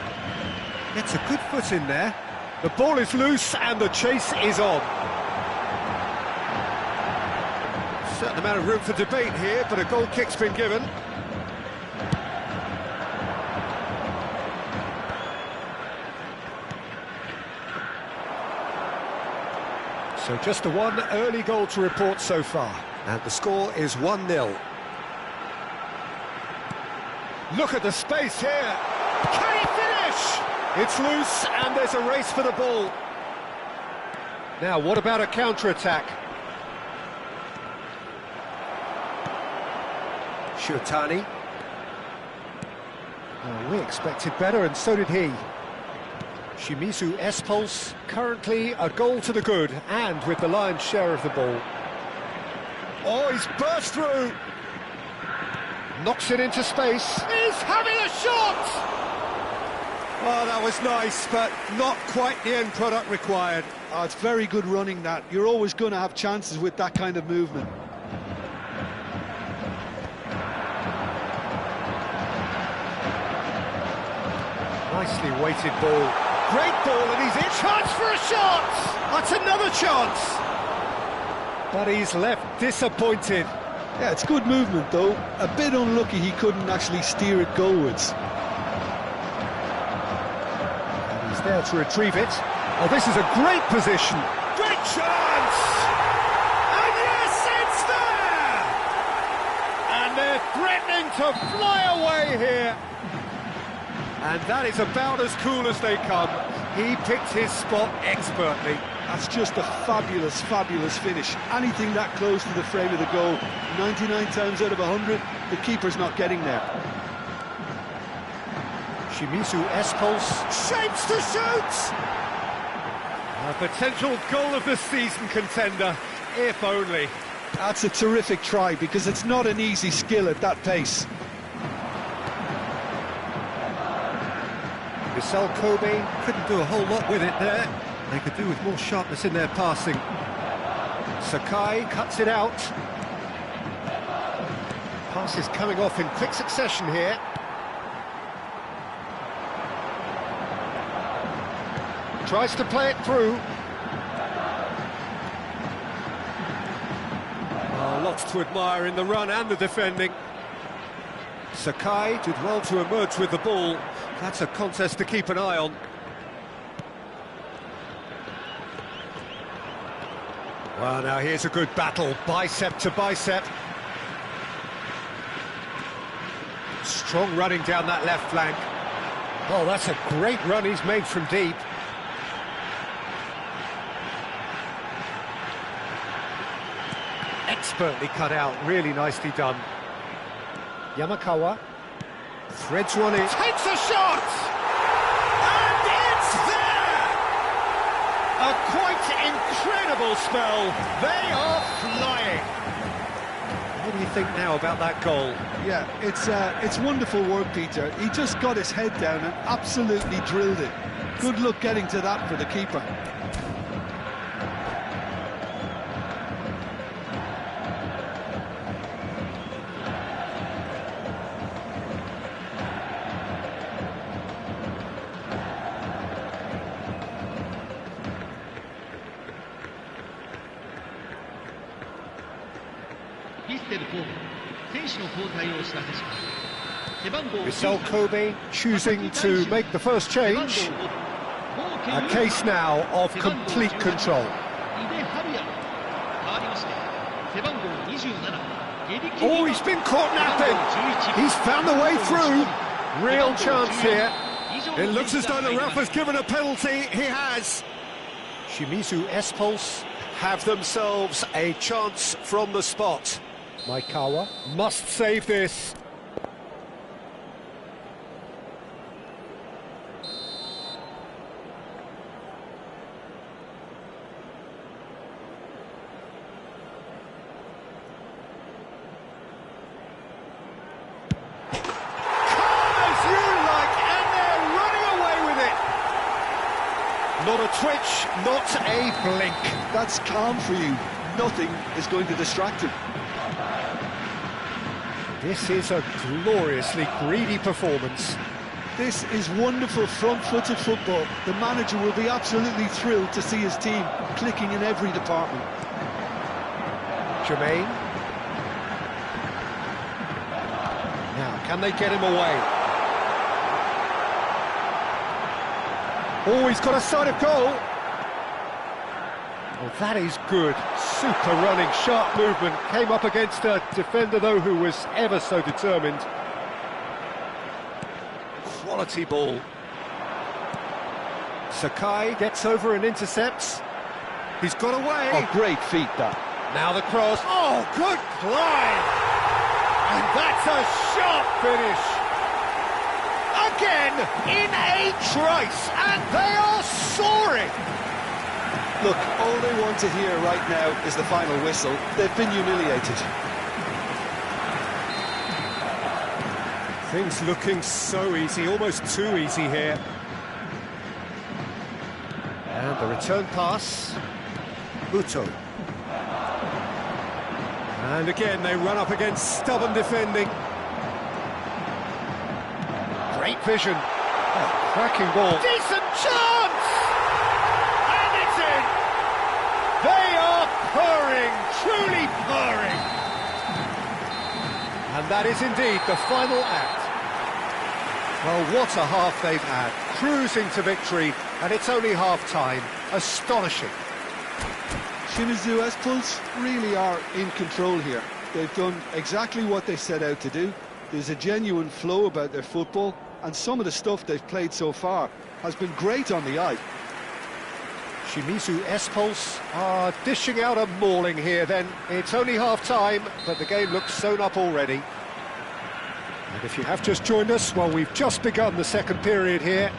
Gets a good foot in there. The ball is loose and the chase is on. Certain amount of room for debate here, but a goal kick's been given. So just the one early goal to report so far. And the score is 1-0. Look at the space here. Can he finish? It's loose, and there's a race for the ball. Now, what about a counter-attack? Shirtani. Oh, we expected better, and so did he. Shimizu Espulse, currently a goal to the good, and with the lion's share of the ball. Oh, he's burst through. Knocks it into space. He's having a shot! Oh, that was nice, but not quite the end product required. Oh, it's very good running, that. You're always going to have chances with that kind of movement. Nicely weighted ball. Great ball, and he's in. Chance for a shot! That's another chance! But he's left disappointed. Yeah, it's good movement, though. A bit unlucky he couldn't actually steer it goalwards. There to retrieve it. Oh, this is a great position. Great chance! And yes, it's there! And they're threatening to fly away here. And that is about as cool as they come. He picked his spot expertly. That's just a fabulous, fabulous finish. Anything that close to the frame of the goal, 99 times out of 100, the keeper's not getting there. Shimizu Espulse shapes to shoot! A potential goal of the season contender, if only. That's a terrific try, because it's not an easy skill at that pace. Vissel Kobe couldn't do a whole lot with it there. They could do with more sharpness in their passing. Sakai cuts it out. Pass is coming off in quick succession here. Tries to play it through. Oh, lots to admire in the run and the defending. Sakai did well to emerge with the ball. That's a contest to keep an eye on. Well, now here's a good battle, bicep to bicep. Strong running down that left flank. Oh, that's a great run he's made from deep. expertly cut out, really nicely done. Yamakawa threads one in. Takes a shot! And it's there! A quite incredible spell. They are flying. What do you think now about that goal? Yeah, it's wonderful work, Peter. He just got his head down and absolutely drilled it. Good luck getting to that for the keeper. Vissel Kobe choosing to make the first change. A case now of complete control. Oh, he's been caught napping. He's found the way through. Real chance here. It looks as though the ref has given a penalty. He has. Shimizu S-Pulse have themselves a chance from the spot. Maikawa must save this. Not a twitch, not a blink. That's calm for you. Nothing is going to distract him. This is a gloriously greedy performance. This is wonderful front-footed football. The manager will be absolutely thrilled to see his team clicking in every department. Jermaine. Now, can they get him away? Oh, he's got a sight of goal. Oh, that is good. Super running, sharp movement. Came up against a defender, though, who was ever so determined. Quality ball. Sakai gets over and intercepts. He's got away. Oh, great feat, that. Now the cross. Oh, good climb. And that's a sharp finish. Again, in a trice, and they are soaring! Look, all they want to hear right now is the final whistle. They've been humiliated. Things looking so easy, almost too easy here. And the return pass, Uto. And again, they run up against stubborn defending. Great vision. Oh, cracking ball. Decent chance! And it's in! They are purring, truly purring. And that is indeed the final act. Well, what a half they've had. Cruising to victory, and it's only half-time. Astonishing. Shimizu S-Pulse really are in control here. They've done exactly what they set out to do. There's a genuine flow about their football, and some of the stuff they've played so far has been great on the eye. Shimizu S-Pulse are dishing out a mauling here then. It's only half-time, but the game looks sewn up already. And if you have just joined us, well, we've just begun the second period here.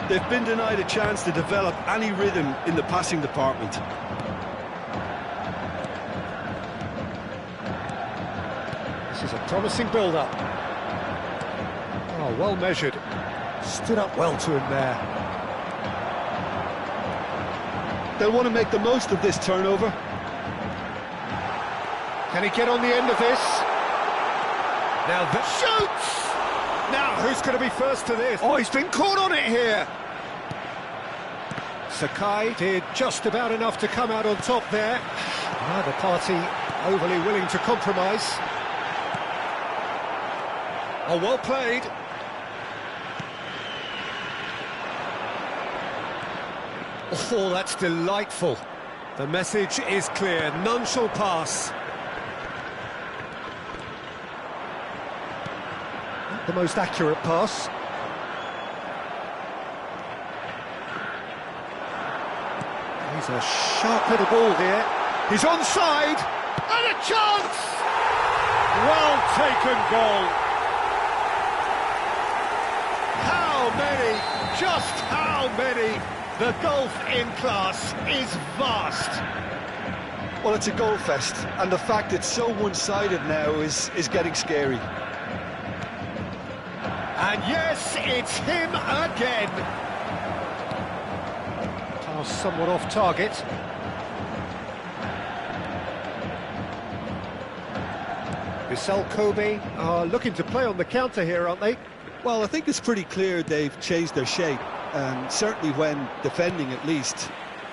They've been denied a chance to develop any rhythm in the passing department. This is a promising build-up. Oh, well measured. Stood up well to him there. They'll want to make the most of this turnover. Can he get on the end of this? Now the shoots! Now who's going to be first to this? Oh, he's been caught on it here. Sakai did just about enough to come out on top there. Neither party overly willing to compromise. Oh, well played. Oh, that's delightful. The message is clear. None shall pass. Not the most accurate pass. He's a sharp little ball here. He's onside, and a chance! Well taken goal. How many? Just how many? The gulf in class is vast. Well, it's a goal fest, and the fact it's so one-sided now is getting scary. And yes, it's him again. Pass somewhat off target. Vissel Kobe are looking to play on the counter here, aren't they? Well, I think it's pretty clear they've changed their shape, certainly when defending at least,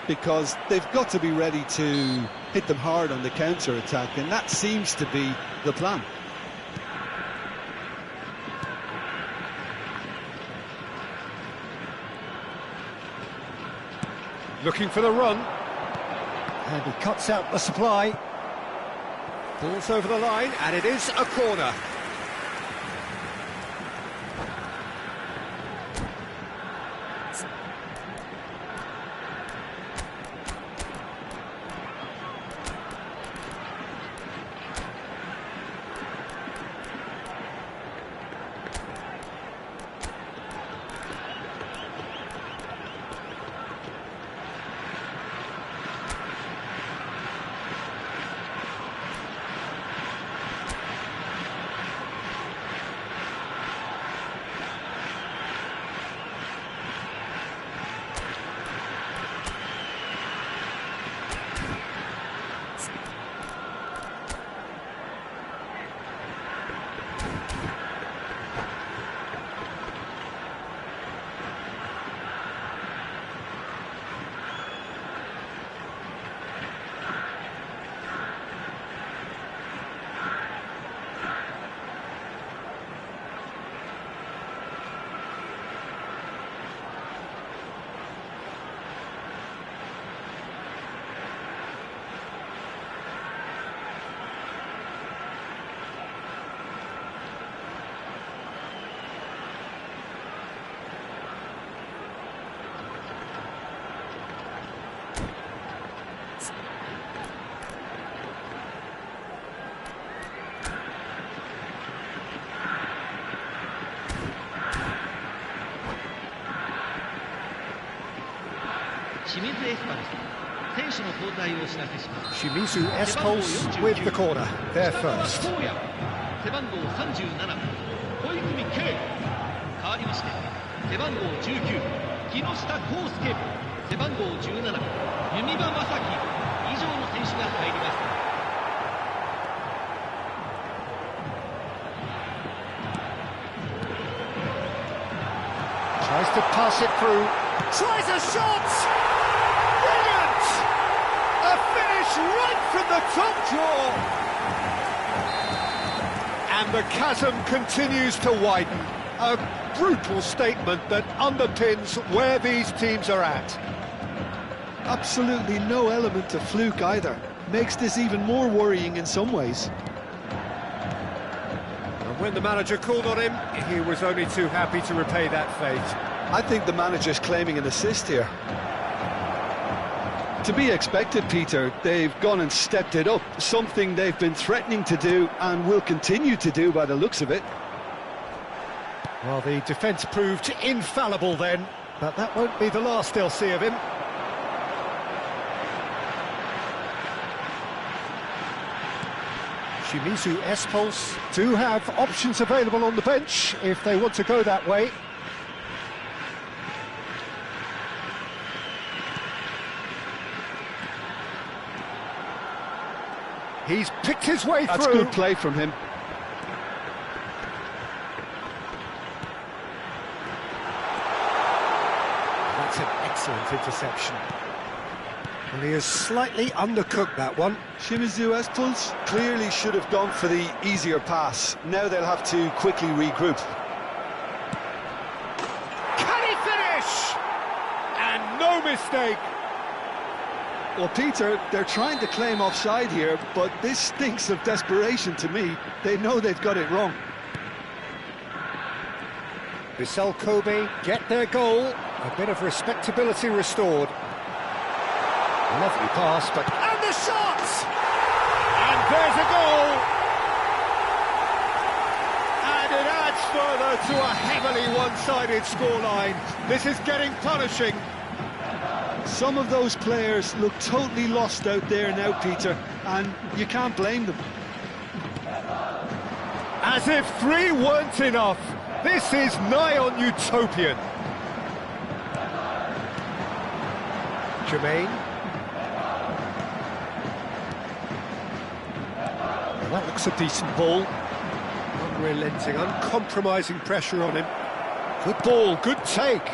because they've got to be ready to hit them hard on the counter-attack, and that seems to be the plan. Looking for the run. And he cuts out the supply. Ball's over the line, and it is a corner. Shimizu Espos with the corner, there first. 背番号37番小泉慶変わりまして背番号19木下康介背番号17番弓場正樹以上の選手が入ります。 Tries to pass it through, tries a shot! Brilliant! A finish right from the top draw! And the chasm continues to widen. A brutal statement that underpins where these teams are at. Absolutely no element of fluke either. Makes this even more worrying in some ways. And when the manager called on him, he was only too happy to repay that fate. I think the manager's claiming an assist here. To be expected, Peter. They've gone and stepped it up, something they've been threatening to do and will continue to do by the looks of it. Well, the defence proved infallible then, but that won't be the last they'll see of him. Shimizu Espos do have options available on the bench if they want to go that way. He's picked his way through. That's good play from him. That's an excellent interception. And he has slightly undercooked that one. Shimizu Espos clearly should have gone for the easier pass. Now they'll have to quickly regroup. Can he finish? And no mistake. Well, Peter, they're trying to claim offside here, but this stinks of desperation to me. They know they've got it wrong. Vissel Kobe get their goal. A bit of respectability restored. Lovely pass, but... And the shot! And there's a goal! And it adds further to a heavily one-sided scoreline. This is getting punishing. Some of those players look totally lost out there now, Peter, and you can't blame them. As if 3 weren't enough. This is nigh on utopian. Jermaine. Well, that looks a decent ball. Unrelenting, uncompromising pressure on him. Good ball, good take.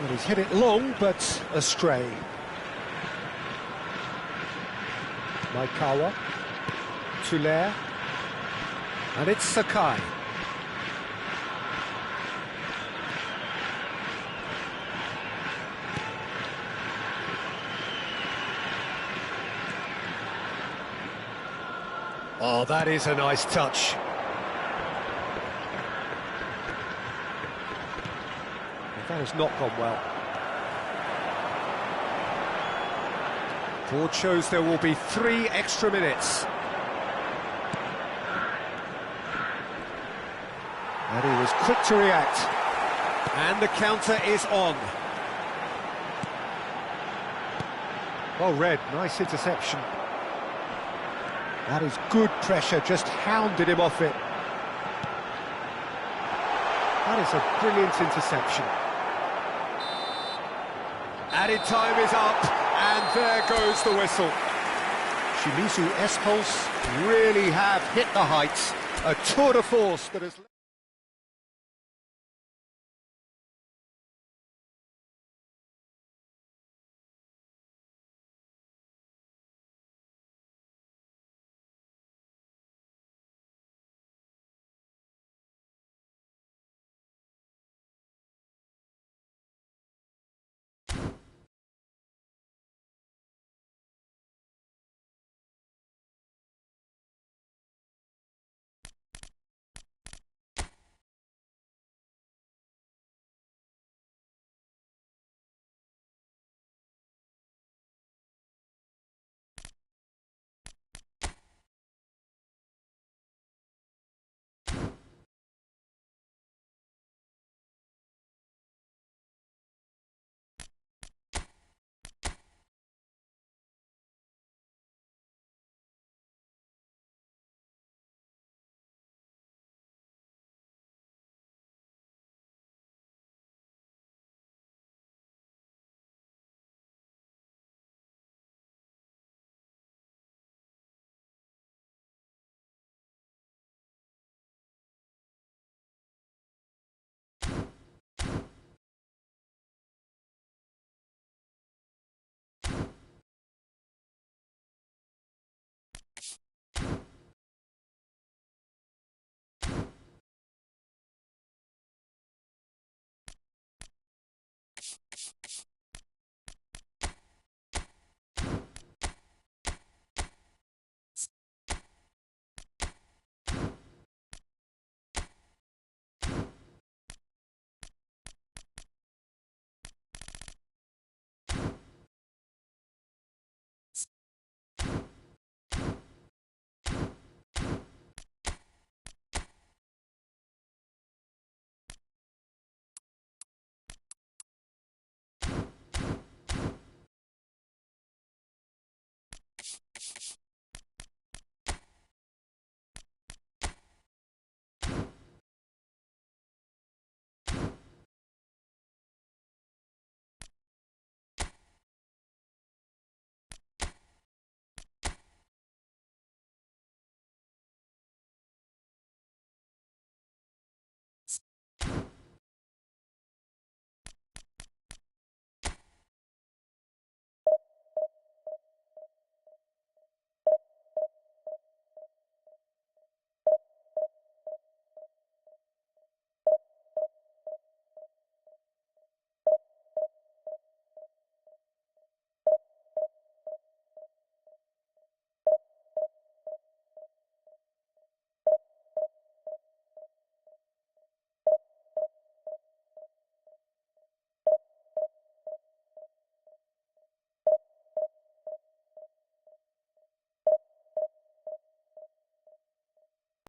Well, he's hit it long, but astray. Maikawa. Tuller. And it's Sakai. Oh, that is a nice touch. That has not gone well. Board shows there will be 3 extra minutes. And he was quick to react. And the counter is on. Well read, nice interception. That is good pressure, just hounded him off it. That is a brilliant interception. Added time is up, and there goes the whistle. Shimizu Espulse really have hit the heights. A tour de force that has...